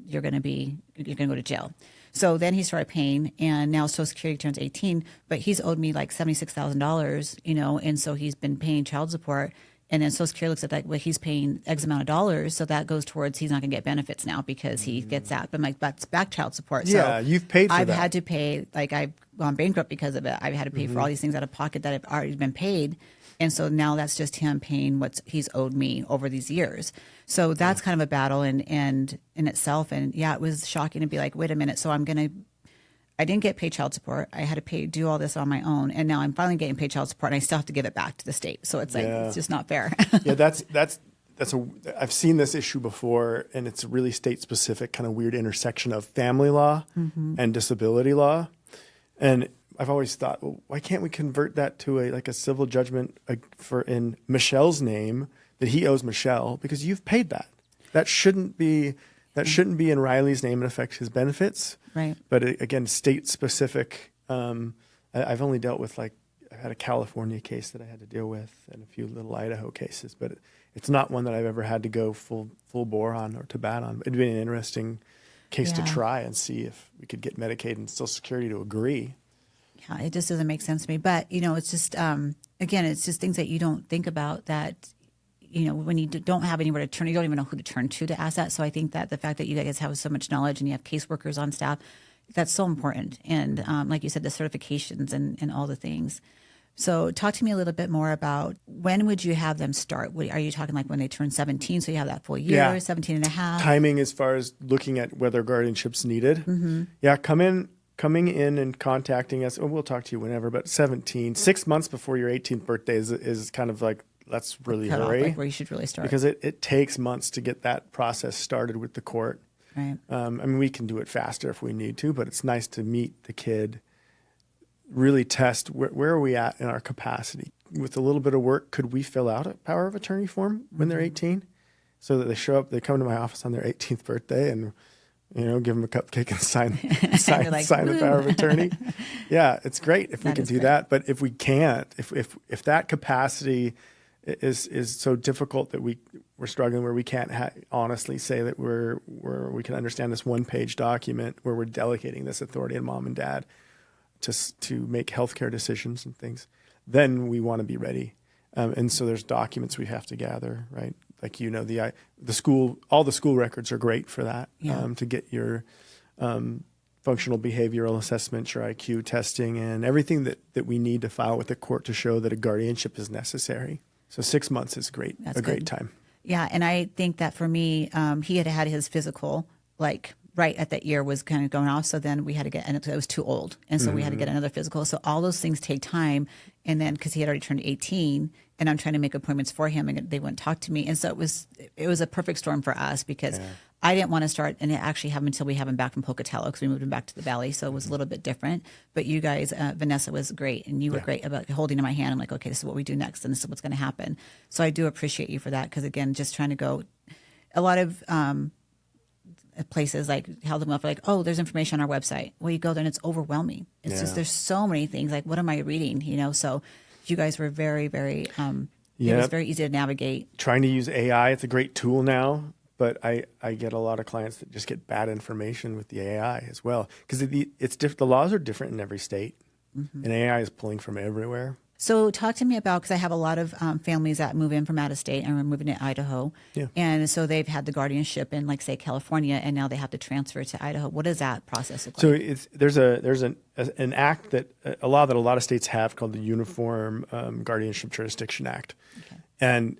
you're going to go to jail. So then he started paying, and now Social Security turns 18, but he's owed me like $76,000, and so he's been paying child support. And then Social Security looks at that, well, he's paying X amount of dollars, so that goes towards he's not going to get benefits now because he gets that. But that's back child support. Yeah, so you've paid for I've that. had to pay, like I've gone bankrupt because of it. I've had to pay for all these things out of pocket that have already been paid. And so now that's just him paying what he's owed me over these years. So that's kind of a battle and in itself. And yeah, it was shocking to be like, wait a minute. So I didn't get paid child support. I had to do all this on my own. And now I'm finally getting paid child support and I still have to give it back to the state. So it's like, it's just not fair. Yeah, I've seen this issue before, and it's a really state specific kind of weird intersection of family law and disability law. And I've always thought, well, why can't we convert that to a civil judgment for in Michelle's name that he owes Michelle, because you've paid that. That shouldn't be in Riley's name and affect his benefits. Right. But again, state specific. I've only dealt with I had a California case that I had to deal with and a few little Idaho cases, but it's not one that I've ever had to go full bore on or to bat on. It'd be an interesting case to try and see if we could get Medicaid and Social Security to agree. Yeah, it just doesn't make sense to me. But, it's just, again, it's just things that you don't think about that, when you don't have anywhere to turn, you don't even know who to turn to ask that. So I think that the fact that you guys have so much knowledge and you have caseworkers on staff, that's so important. And like you said, the certifications and all the things. So talk to me a little bit more about when would you have them start? Are you talking like when they turn 17, so you have that full year, 17 and a half? Timing as far as looking at whether guardianship's needed. Yeah, coming in and contacting us, we'll talk to you whenever, but 17, 6 months before your 18th birthday is kind of like, let's really hurry. Like where you should really start. Because it takes months to get that process started with the court. Right. We can do it faster if we need to, but it's nice to meet the kid, really test where are we at in our capacity. With a little bit of work, could we fill out a power of attorney form when they're 18? So that they come to my office on their 18th birthday and give them a cupcake and sign the power of attorney. Yeah, it's great if we can do that. But if we can't, if that capacity is so difficult that we're struggling, where we can't honestly say that we can understand this one-page document where we're delegating this authority to mom and dad to make healthcare decisions and things, then we want to be ready. And so there's documents we have to gather, right? Like, the school, all the school records are great for that, to get your functional behavioral assessment, your IQ testing, and everything that we need to file with the court to show that a guardianship is necessary. So 6 months is great, great time. Yeah, and I think that for me, he had his physical, right at that year was kind of going off. So then we had to get, and it was too old. And so we had to get another physical. So all those things take time. And then, cause he had already turned 18 and I'm trying to make appointments for him and they wouldn't talk to me. And so it was a perfect storm for us because I didn't want to start and it actually happened until we have him back from Pocatello because we moved him back to the Valley. So it was a little bit different, but you guys, Vanessa was great and you were great about holding in my hand. I'm like, okay, this is what we do next. And this is what's going to happen. So I do appreciate you for that. Cause again, just trying to go a lot of, places like held them up like, oh, there's information on our website. Well, you go there and it's overwhelming. It's just, there's so many things. Like, what am I reading? So you guys were very, very, it was very easy to navigate. Trying to use AI. It's a great tool now, but I get a lot of clients that just get bad information with the AI as well. Because the laws are different in every state and AI is pulling from everywhere. So talk to me about, because I have a lot of families that move in from out of state and are moving to Idaho. Yeah. And so they've had the guardianship in, like, say, California, and now they have to transfer to Idaho. What does that process look like? So there's an act a law that a lot of states have called the Uniform Guardianship Jurisdiction Act. Okay. And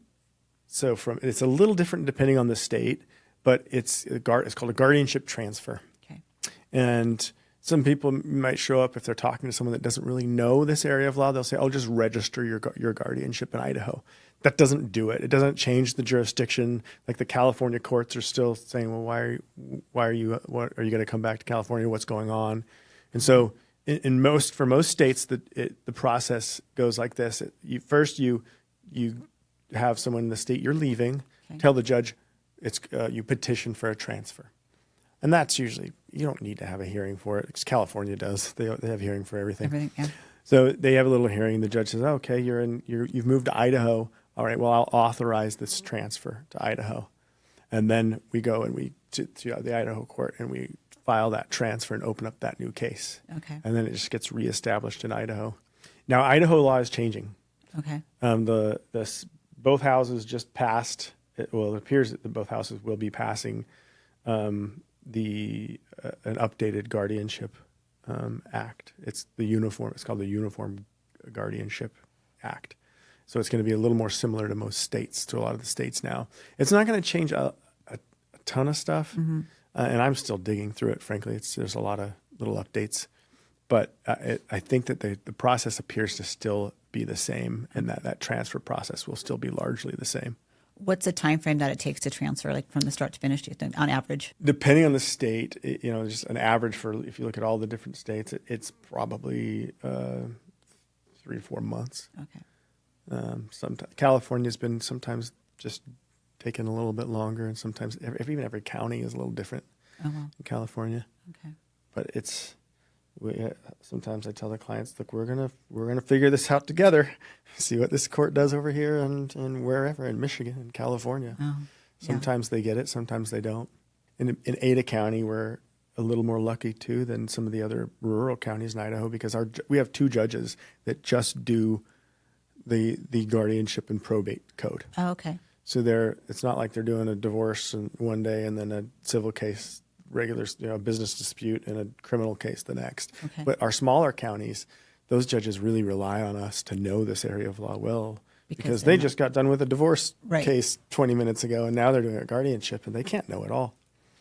so it's a little different depending on the state, but it's called a guardianship transfer. Okay. And some people might show up if they're talking to someone that doesn't really know this area of law. They'll say, "Oh, just register your guardianship in Idaho." That doesn't do it. It doesn't change the jurisdiction. Like the California courts are still saying, "Well, why are you going to come back to California? What's going on?" And so, for most states, the process goes like this: you have someone in the state you're leaving, tell the judge you petition for a transfer. And that's usually, you don't need to have a hearing for it, because California does. They have hearing for everything. Everything, yeah. So they have a little hearing. The judge says, "Okay, you've moved to Idaho. All right, well, I'll authorize this transfer to Idaho." And then we go and we to the Idaho court, and we file that transfer and open up that new case. Okay. And then it just gets reestablished in Idaho. Now, Idaho law is changing. Okay. Both houses just passed. It appears that both houses will be passing an updated Guardianship Act. It's called the Uniform Guardianship Act. So it's going to be a little more similar to most states, to a lot of the states now. It's not going to change a ton of stuff, and I'm still digging through it. Frankly, there's a lot of little updates, but I think that the process appears to still be the same, and that transfer process will still be largely the same. What's the time frame that it takes to transfer, like from the start to finish, do you think, on average? Depending on the state, just an average if you look at all the different states, it's probably 3 to 4 months. Okay. Sometimes California's been sometimes just taking a little bit longer, and sometimes even every county is a little different in California. Okay. But sometimes I tell the clients, look, we're gonna figure this out together, see what this court does over here and wherever in Michigan and California. Oh, Sometimes they get it, sometimes they don't. In Ada County, we're a little more lucky too than some of the other rural counties in Idaho, because we have 2 judges that just do the guardianship and probate code. Oh, okay. So it's not like they're doing a divorce one day and then a civil case, regular business dispute, and a criminal case the next. Okay. But our smaller counties, those judges really rely on us to know this area of law well, because they just got done with a divorce case 20 minutes ago, and now they're doing a guardianship, and they can't know it all.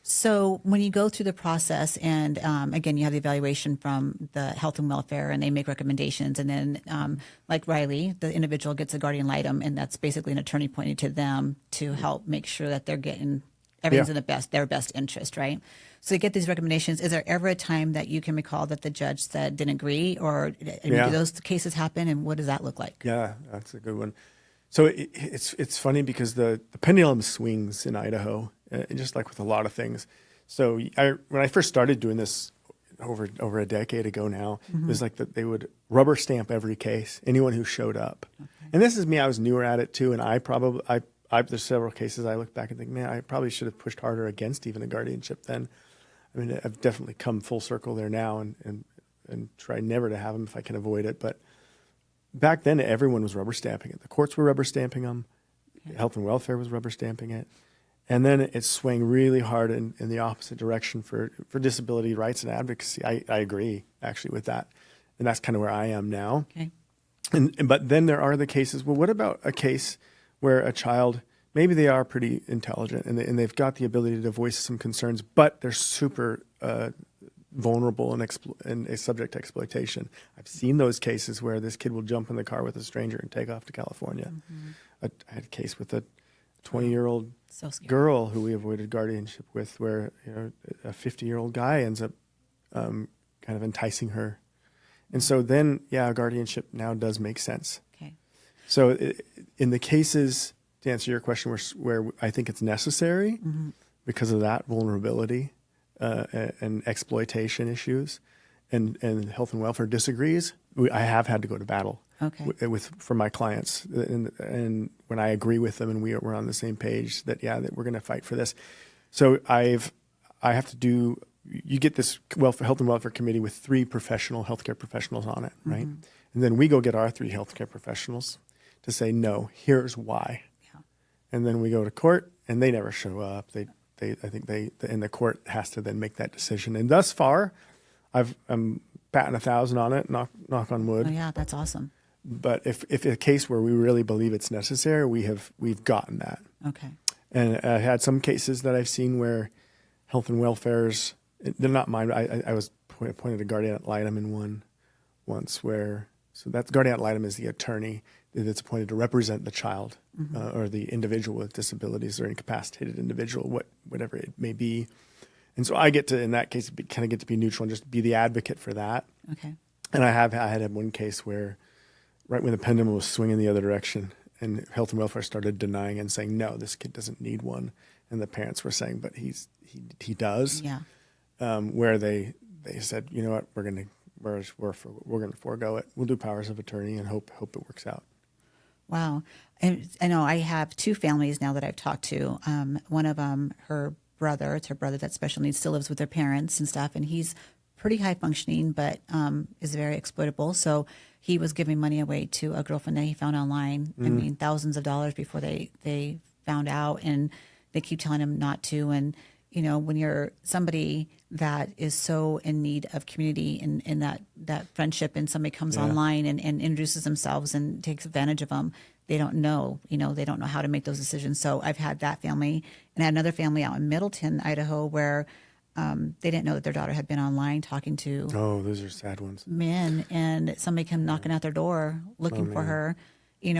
So when you go through the process, and again, you have the evaluation from the health and welfare, and they make recommendations, and then like Riley, the individual gets a guardian ad litem, and that's basically an attorney pointed to them to help make sure that they're getting everything's in their best interest, right? So you get these recommendations. Is there ever a time that you can recall that the judge said didn't agree, or do those cases happen, and what does that look like? Yeah, that's a good one. So it's funny because the pendulum swings in Idaho, just like with a lot of things. So when I first started doing this over a decade ago now, it was like that they would rubber stamp every case, anyone who showed up. Okay. And this is me, I was newer at it too, and there's several cases I look back and think, man, I probably should have pushed harder against even a guardianship then. I mean, I've definitely come full circle there now and try never to have them if I can avoid it. But back then, everyone was rubber stamping it. The courts were rubber stamping them. Okay. Health and welfare was rubber stamping it. And then it swung really hard in the opposite direction for disability rights and advocacy. I agree, actually, with that. And that's kind of where I am now. Okay. But then there are the cases, well, what about a case where a child, maybe they are pretty intelligent and they've got the ability to voice some concerns, but they're super vulnerable and subject to exploitation. I've seen those cases where this kid will jump in the car with a stranger and take off to California. Mm-hmm. I had a case with a 20-year-old girl who we avoided guardianship with, where a 50-year-old guy ends up kind of enticing her. And so then, guardianship now does make sense. Okay. So in the cases, to answer your question, where I think it's necessary because of that vulnerability and exploitation issues, and health and welfare disagrees, I have had to go to battle for my clients. And when I agree with them and we're on the same page that we're going to fight for this. So I have to do. You get this health and welfare committee with 3 healthcare professionals on it, right? Mm-hmm. And then we go get our 3 healthcare professionals to say, no, here's why. Yeah. And then we go to court, and they never show up. And the court has to then make that decision. And thus far, I'm batting 1,000 on it, knock on wood. Oh yeah, that's awesome. But if a case where we really believe it's necessary, we've gotten that. Okay. And I had some cases that I've seen where health and welfare's, they're not mine. I was appointed a guardian ad litem in one once so that guardian ad litem is the attorney that's appointed to represent the child or the individual with disabilities or incapacitated individual, whatever it may be. And so I get to, in that case, kind of get to be neutral and just be the advocate for that. Okay. And I had one case where right when the pendulum was swinging the other direction and health and welfare started denying and saying, no, this kid doesn't need one. And the parents were saying, but he does. Yeah. Where they said, you know what, we're going to forego it. We'll do powers of attorney and hope it works out. Wow. And I know I have 2 families now that I've talked to. One of them, her brother. It's her brother that's special needs, still lives with their parents and stuff. And he's pretty high functioning, but is very exploitable. So he was giving money away to a girlfriend that he found online. I mean, thousands of dollars before they found out, and they keep telling him not to. And, you know, when you're somebody that is so in need of community and that friendship, and somebody comes online and introduces themselves and takes advantage of them, they don't know, they don't know how to make those decisions. So I've had that family, and I had another family out in Middleton, Idaho, where they didn't know that their daughter had been online talking to those are sad ones. men, and somebody come knocking at their door looking for her,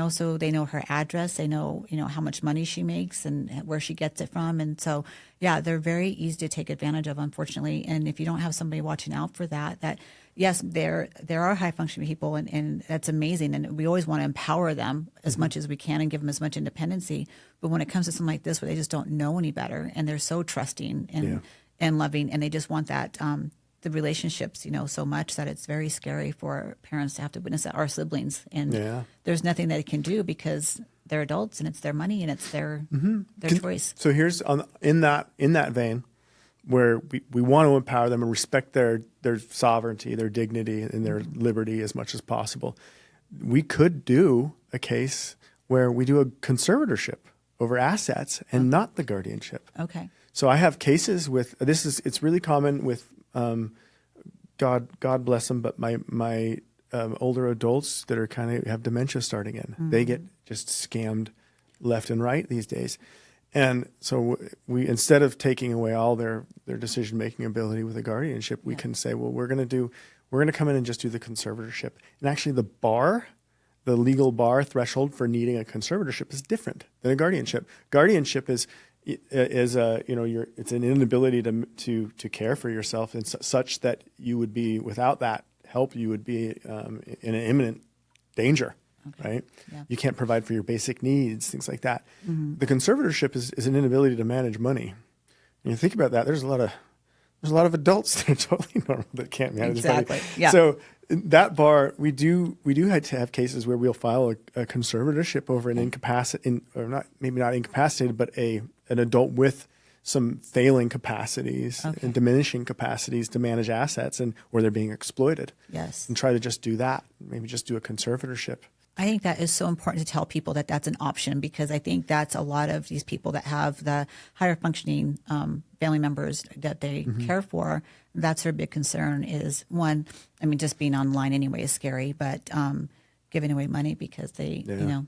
so they know her address, they know, how much money she makes and where she gets it from. And so, yeah, they're very easy to take advantage of, unfortunately. And if you don't have somebody watching out for that, yes, there are high functioning people, and that's amazing. And we always want to empower them as much as we can and give them as much independency. But when it comes to something like this, where they just don't know any better, and they're so trusting and loving, and they just want that, the relationships, so much that it's very scary for parents to have to witness that, our siblings. And there's nothing that they can do because they're adults and it's their money and it's their choice. So here's in that vein, where we want to empower them and respect their sovereignty, their dignity, and their liberty as much as possible. We could do a case where we do a conservatorship over assets and not the guardianship. Okay. So I have cases with it's really common with God bless them, but my older adults that are kind of have dementia starting in, they get just scammed left and right these days. And so we, instead of taking away all their decision-making ability with a guardianship, we can say, well, we're going to come in and just do the conservatorship. And actually the legal bar threshold for needing a conservatorship is different than a guardianship. Guardianship is it's an inability to care for yourself, and such that you would be, without that help, you would be in an imminent danger. Okay. Right? Yeah. You can't provide for your basic needs, things like that. Mm-hmm. The conservatorship is an inability to manage money. When you think about that, there's a lot of adults that are totally normal that can't manage money. Yeah. So that bar, we do have to have cases where we'll file a conservatorship over an maybe not incapacitated, but an adult with some failing capacities and diminishing capacities to manage assets, or they're being exploited. Yes. And try to just do that. Maybe just do a conservatorship. I think that is so important to tell people that that's an option, because I think that's a lot of these people that have the higher functioning family members that they care for. That's their big concern is, one, I mean, just being online anyway is scary, but giving away money because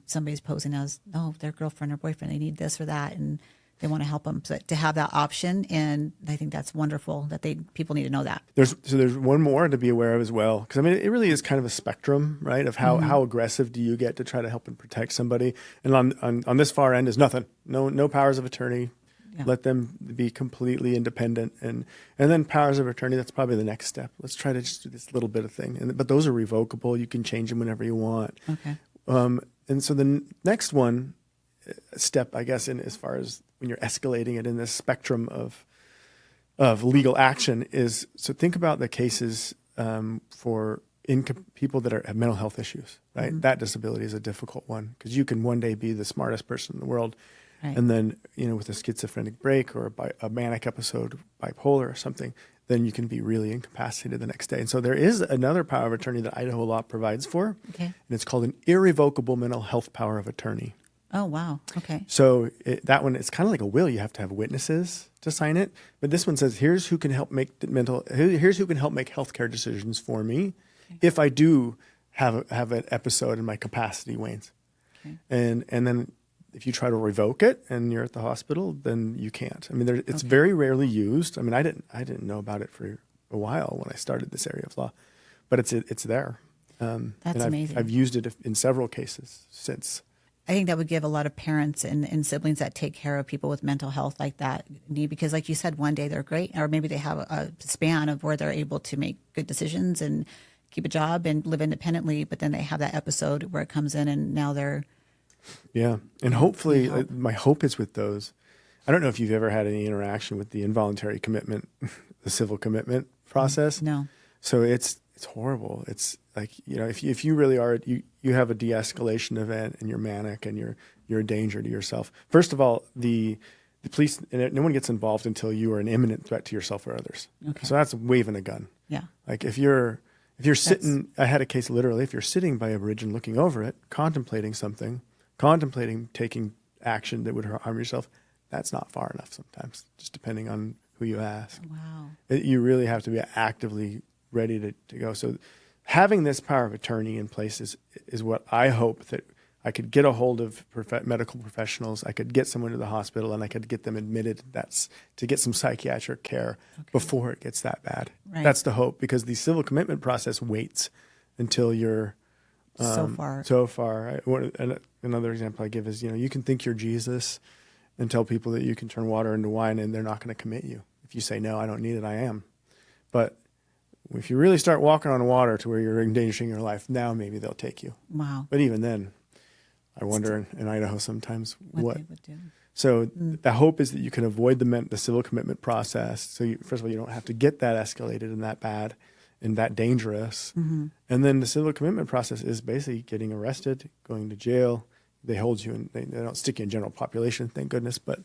somebody's posing as, their girlfriend or boyfriend, they need this or that, and they want to help them. So to have that option, and I think that's wonderful that people need to know that. There's one more to be aware of as well, because I mean, it really is kind of a spectrum, right? Of how aggressive do you get to try to help and protect somebody, and on this far end is nothing, no powers of attorney. Yeah. Let them be completely independent, and then powers of attorney. That's probably the next step. Let's try to just do this little bit of thing, but those are revocable. You can change them whenever you want. Okay. And so the next step, I guess, in as far as when you're escalating it in this spectrum of legal action is, so think about the cases for people that have mental health issues, right? Mm-hmm. That disability is a difficult one, because you can one day be the smartest person in the world, right, and then, with a schizophrenic break or a manic episode, bipolar or something, then you can be really incapacitated the next day. And so there is another power of attorney that Idaho law provides for, and it's called an irrevocable mental health power of attorney. Oh, wow. Okay. So that one, it's kind of like a will. You have to have witnesses to sign it. But this one says, here's who can help make healthcare decisions for me if I do have an episode and my capacity wanes. Okay. And then if you try to revoke it and you're at the hospital, then you can't. I mean, it's very rarely used. I mean, I didn't know about it for a while when I started this area of law, but it's there. That's amazing. I've used it in several cases since. I think that would give a lot of parents and siblings that take care of people with mental health like that need, because like you said, one day they're great, or maybe they have a span of where they're able to make good decisions and keep a job and live independently, but then they have that episode where it comes in and now they're... Yeah. And hopefully, my hope is with those, I don't know if you've ever had any interaction with the involuntary commitment, the civil commitment process. No. So it's horrible. It's like, if you really are, you have a de-escalation event and you're manic and you're a danger to yourself. First of all, the the police, and no one gets involved until you are an imminent threat to yourself or others. Okay. So that's waving a gun. Yeah. Like if you're sitting, I had a case literally, if you're sitting by a bridge and looking over it, contemplating something, contemplating taking action that would harm yourself, that's not far enough sometimes, just depending on who you ask. Wow. You really have to be actively ready to go. So having this power of attorney in place is what I hope that I could get a hold of medical professionals. I could get someone to the hospital and I could get them admitted. That's to get some psychiatric care before it gets that bad. Right. That's the hope, because the civil commitment process waits until you're So far. Another example I give is, you can think you're Jesus and tell people that you can turn water into wine and they're not going to commit you. If you say, no, I don't need it, I am. But if you really start walking on water to where you're endangering your life, now maybe they'll take you. Wow. But even then, I wonder in Idaho sometimes what they would do. So the hope is that you can avoid the civil commitment process. So first of all, you don't have to get that escalated and that bad and that dangerous. Mm-hmm. And then the civil commitment process is basically getting arrested, going to jail. They hold you and they don't stick you in general population, thank goodness. But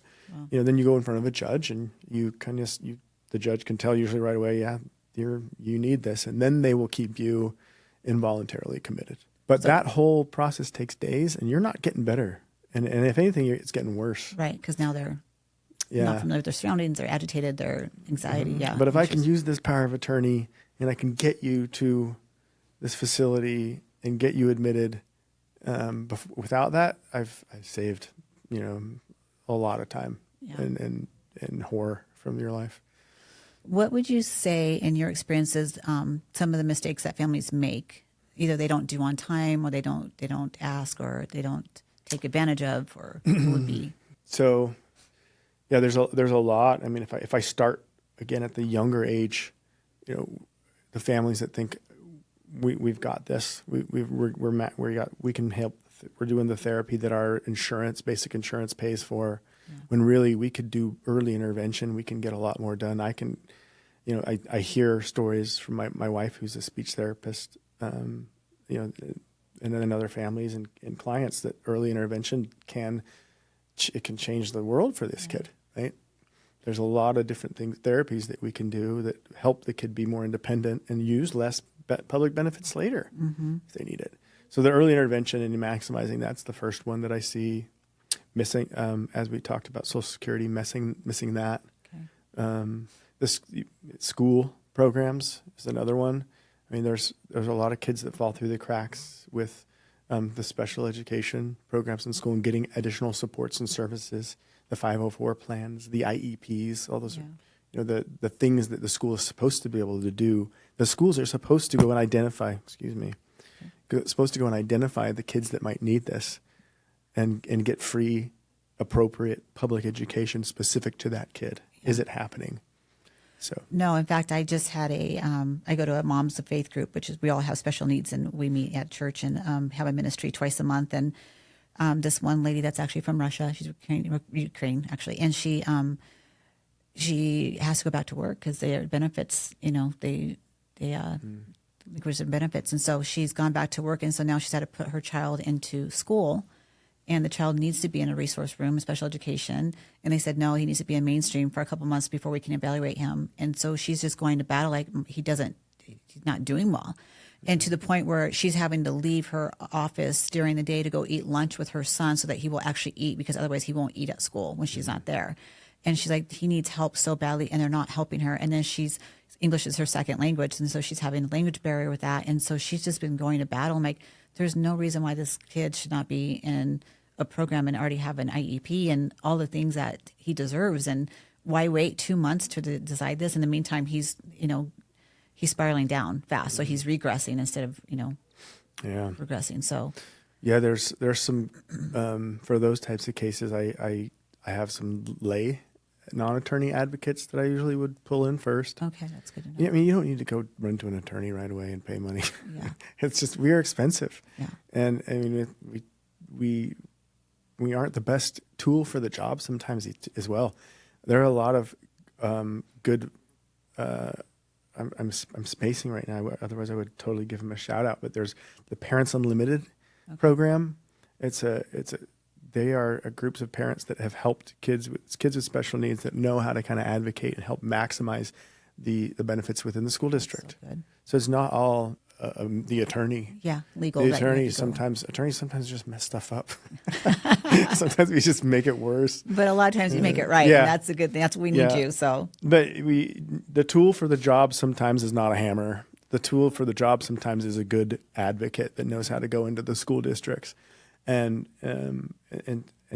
then you go in front of a judge and the judge can tell usually right away, yeah, you need this, and then they will keep you involuntarily committed. But that whole process takes days, and you're not getting better. And if anything, it's getting worse. Right, because now they're not familiar with their surroundings, they're agitated, their anxiety, Mm-hmm. But if I can use this power of attorney and I can get you to this facility and get you admitted, without that, I've saved a lot of time and horror from your life. What would you say in your experiences, some of the mistakes that families make? Either they don't do on time, or they don't ask, or they don't take advantage of, or what would be? So, yeah, there's a lot. I mean, if I start again at the younger age, the families that think we've got this, we can help. We're doing the therapy that our basic insurance pays for. Yeah. When really we could do early intervention, we can get a lot more done. I can, I hear stories from my wife, who's a speech therapist, and then in other families and clients, that early intervention can change the world for this kid, right? There's a lot of different therapies that we can do that help the kid be more independent and use less public benefits later if they need it. So the early intervention and maximizing, that's the first one that I see missing, as we talked about Social Security, missing that. Okay. The school programs is another one. I mean, there's a lot of kids that fall through the cracks with the special education programs in school and getting additional supports and services, the 504 plans, the IEPs, all those, the things that the school is supposed to be able to do. The schools are supposed to go and identify, supposed to go and identify the kids that might need this and get free, appropriate public education specific to that kid. Yeah. Is it happening? So no, in fact, I just had I go to a Moms of Faith group, which is, we all have special needs, and we meet at church and have a ministry twice a month. And this one lady that's actually from Russia, she's Ukraine actually, and she has to go back to work because their benefits, there's benefits. And so she's gone back to work. And so now she's had to put her child into school, and the child needs to be in a resource room, special education. And they said, no, he needs to be in mainstream for a couple months before we can evaluate him. And so she's just going to battle like he's not doing well. And to the point where she's having to leave her office during the day to go eat lunch with her son so that he will actually eat, because otherwise he won't eat at school when she's not there. And she's like, he needs help so badly, and they're not helping her. And then English is her second language, and so she's having a language barrier with that. And so she's just been going to battle. I'm like, there's no reason why this kid should not be in a program and already have an IEP and all the things that he deserves. And why wait 2 months to decide this? In the meantime, he's spiraling down fast. So he's regressing instead of, progressing. So yeah, there's some, for those types of cases, I have some lay non-attorney advocates that I usually would pull in first. Okay, that's good to know. Yeah, I mean, you don't need to go run to an attorney right away and pay money. Yeah. It's just, we are expensive. Yeah. And I mean, we aren't the best tool for the job sometimes as well. There are a lot of good, I'm spacing right now, otherwise I would totally give them a shout out, but there's the Parents Unlimited program. It's a they are groups of parents that have helped kids with special needs that know how to kind of advocate and help maximize the benefits within the school district. So good. So it's not all the attorney. Yeah, legal. The that you have attorneys to go. sometimes just mess stuff up. Sometimes we just make it worse. But a lot of times you make it right, Yeah. and that's a good thing. That's what we need Yeah. you. So But the tool for the job sometimes is not a hammer. The tool for the job sometimes is a good advocate that knows how to go into the school districts and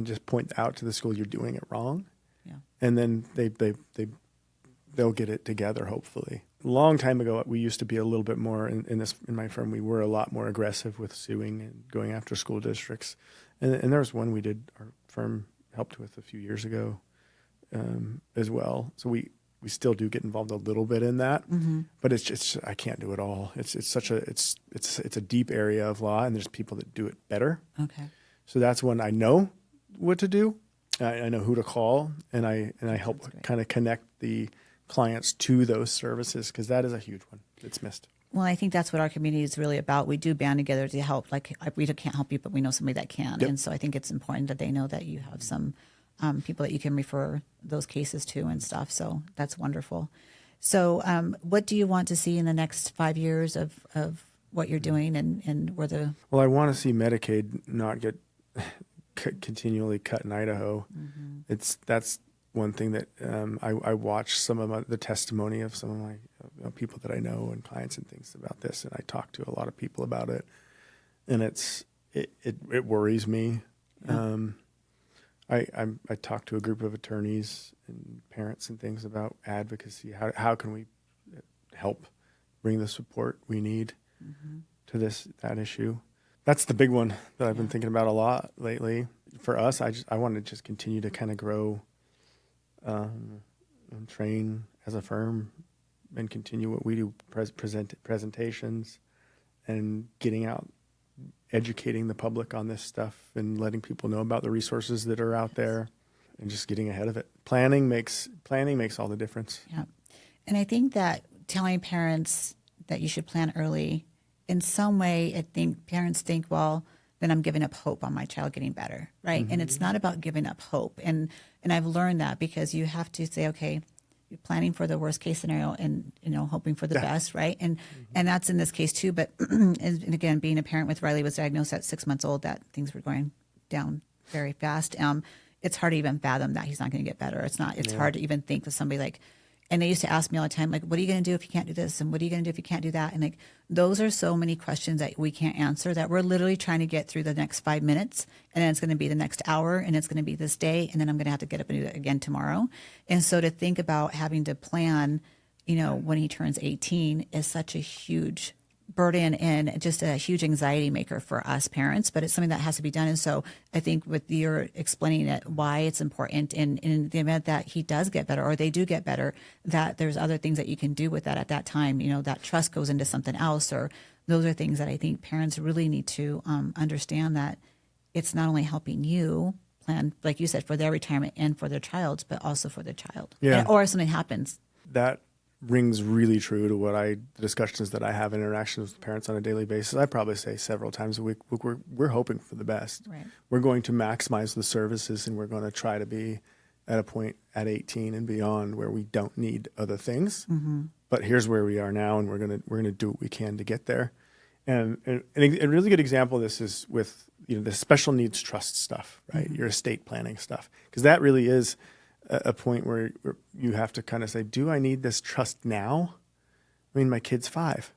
just point out to the school you're doing it wrong. yeah, And then they'll get it together, hopefully. A long time ago, we used to be a little bit more in my firm. We were a lot more aggressive with suing and going after school districts. And there was one our firm helped with a few years ago as well. So we still do get involved a little bit in that, but it's just I can't do it all. It's a deep area of law, and there's people that do it better. okay, So that's when I know what to do. I know who to call, and I help kind of connect the clients to those services, because that is a huge one that's missed. Well, I think that's what our community is really about. We do band together to help. Like we can't help you, but we know somebody that can. Yep. And so I think it's important that they know that you have some people that you can refer those cases to and stuff. So that's wonderful. So what do you want to see in the next 5 years of what you're doing and where the... Well, I want to see Medicaid not get continually cut in Idaho. That's one thing that I watched some of the testimony of some of my people that I know and clients and things about this, and I talk to a lot of people about it, and it worries me. Yeah. I talked to a group of attorneys and parents and things about advocacy. How can we help bring the support we need to that issue? That's the big one that I've been thinking about a lot lately. For us, I want to just continue to kind of grow and train as a firm and continue what we do, presentations and getting out, educating the public on this stuff and letting people know about the resources that are out there and just getting ahead of it. Planning makes all the difference. Yeah. And I think that telling parents that you should plan early, in some way, I think parents think, well, then I'm giving up hope on my child getting better, right? And it's not about giving up hope. And I've learned that, because you have to say, okay, you're planning for the worst case scenario and, hoping for the best, right? And that's in this case too. But and again, being a parent with Riley was diagnosed at 6 months old, that things were going down very fast. It's hard to even fathom that he's not going to get better. It's hard to even think of somebody like, and they used to ask me all the time, like, what are you going to do if you can't do this? And what are you going to do if you can't do that? And like, those are so many questions that we can't answer, that we're literally trying to get through the next 5 minutes. And then it's going to be the next hour, and it's going to be this day. And then I'm going to have to get up and do it again tomorrow. And so to think about having to plan, when he turns 18 is such a huge burden and just a huge anxiety maker for us parents, but it's something that has to be done. And so I think with your explaining it, why it's important in the event that he does get better or they do get better, that there's other things that you can do with that at that time, that trust goes into something else, or those are things that I think parents really need to understand, that it's not only helping you plan, like you said, for their retirement and for their child's, but also for their child. Yeah. Or if something happens. That rings really true to the discussions that I have, interactions with parents on a daily basis. I probably say several times a week, we're hoping for the best. Right. We're going to maximize the services, and we're going to try to be at a point at 18 and beyond where we don't need other things. But here's where we are now, and we're going to do what we can to get there. And a really good example of this is with the special needs trust stuff, right? Your estate planning stuff, because that really is a point where you have to kind of say, do I need this trust now? I mean, my kid's 5.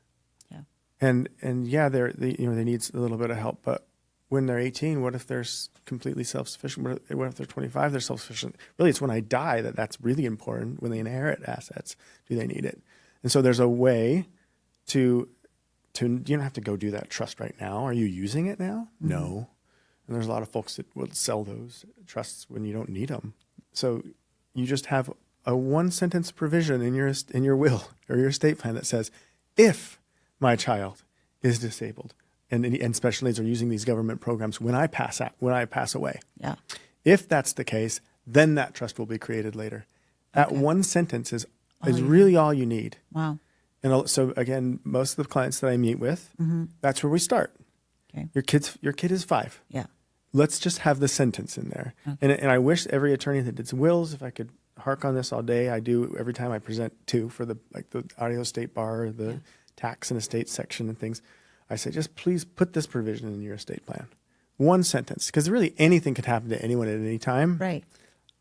Yeah. And yeah, they need a little bit of help, but when they're 18, what if they're completely self-sufficient? What if they're 25, they're self-sufficient? Really, it's when I die that's really important. When they inherit assets, do they need it? And so there's a way to you don't have to go do that trust right now. Are you using it now? No. And there's a lot of folks that will sell those trusts when you don't need them. So you just have a one-sentence provision in your will or your estate plan that says, if my child is disabled and special needs are using these government programs when I pass away, Yeah. if that's the case, then that trust will be created later. That one sentence is really all you need. Wow. And so again, most of the clients that I meet with, that's where we start. Okay. Your kid is 5. Yeah. let's just have the sentence in there. Okay. And I wish every attorney that did wills, if I could hark on this all day, I do every time I present too for the audio estate bar, the tax and estate section and things. I say, just please put this provision in your estate plan. One sentence, because really anything could happen to anyone at any time. Right.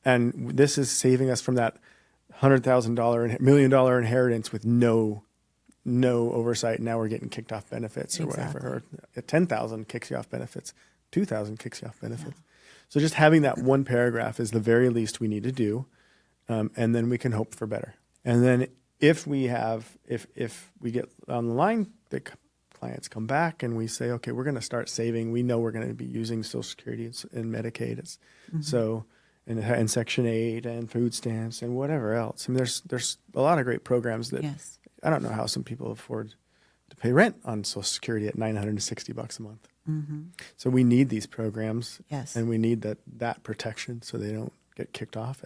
And this is saving us from that $100,000, $1 million inheritance with no oversight. Now we're getting kicked off benefits or whatever. Or 10,000 kicks you off benefits. 2,000 kicks you off benefits. Yeah. So just having that one paragraph is the very least we need to do. And then we can hope for better. And then if we get on the line, the clients come back and we say, okay, we're going to start saving. We know we're going to be using Social Security and Medicaid. So, and Section 8 and food stamps and whatever else. I mean, there's a lot of great programs that I don't know how some people afford to pay rent on Social Security at $960 a month. So we need these programs, and we need that protection so they don't get kicked off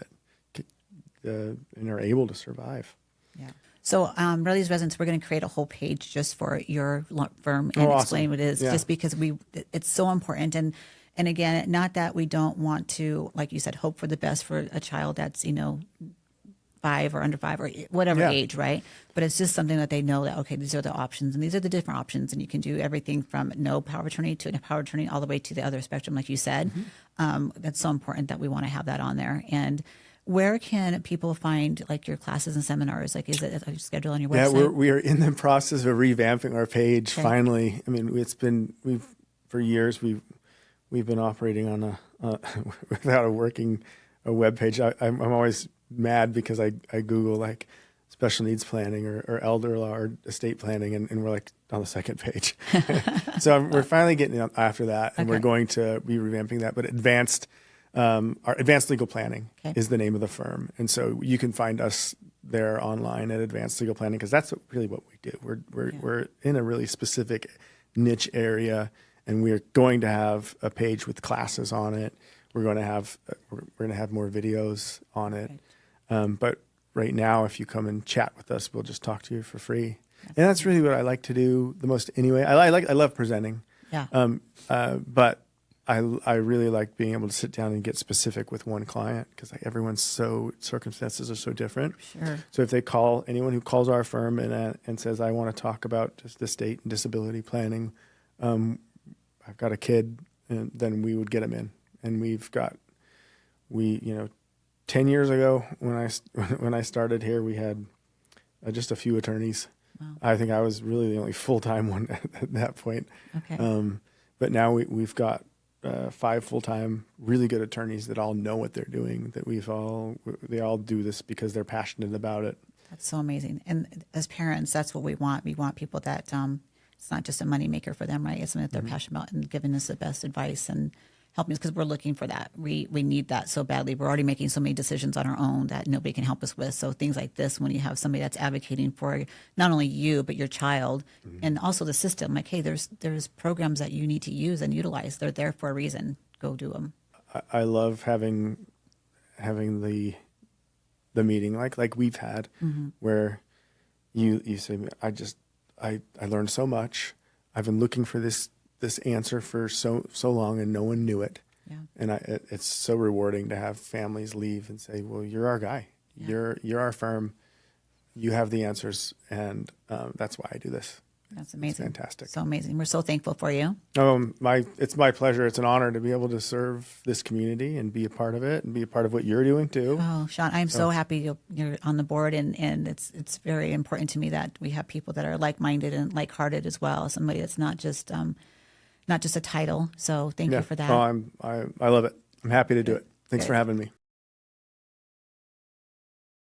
and are able to survive. Yeah. So, Riley's Residence, we're going to create a whole page just for your firm and explain what it is, just because it's so important. And again, not that we don't want to, like you said, hope for the best for a child that's 5 or under 5 or whatever age, right? But it's just something that they know that, okay, these are the options and these are the different options. And you can do everything from no power of attorney to a power of attorney all the way to the other spectrum, like you said. That's so important that we want to have that on there. And where can people find like your classes and seminars? Like, is it scheduled on your website? Yeah, we are in the process of revamping our page. Finally, I mean, for years we've been operating on without a working web page. I'm always mad because I Google like special needs planning or elder law or estate planning, and we're like on the second page. So we're finally getting after that, and we're going to be revamping that. But our Advanced Legal Planning is the name of the firm. And so you can find us there online at Advanced Legal Planning, because that's really what we do. We're in a really specific niche area, and we're going to have a page with classes on it. We're going to have more videos on it. But right now, if you come and chat with us, we'll just talk to you for free. And that's really what I like to do the most anyway. I love presenting. Yeah. But I really like being able to sit down and get specific with one client, because everyone's circumstances are so different. Sure. So if they call, anyone who calls our firm and says, I want to talk about just estate and disability planning, I've got a kid, and then we would get them in. And 10 years ago when I started here, we had just a few attorneys. Wow. I think I was really the only full-time one at that point. Okay. But now we've got 5 full-time, really good attorneys that all know what they're doing, that they all do this because they're passionate about it. That's so amazing. And as parents, that's what we want. We want people that it's not just a moneymaker for them, right? It's something that they're passionate about and giving us the best advice and helping us, because we're looking for that. We need that so badly. We're already making so many decisions on our own that nobody can help us with. So things like this, when you have somebody that's advocating for not only you, but your child, and also the system, like, hey, there's programs that you need to use and utilize. They're there for a reason. Go do them. I love having the meeting like we've had, where you say, I learned so much. I've been looking for this answer for so long, and no one knew it. Yeah. And it's so rewarding to have families leave and say, well, you're our guy. Yeah. You're our firm. You have the answers. And that's why I do this. That's amazing. It's fantastic. So amazing. We're so thankful for you. It's my pleasure. It's an honor to be able to serve this community and be a part of it and be a part of what you're doing too. Oh, Sean, I'm so happy you're on the board, and it's very important to me that we have people that are like-minded and like-hearted as well. Somebody that's not just a title. So thank you for that. I love it. I'm happy to do it. Thanks for having me.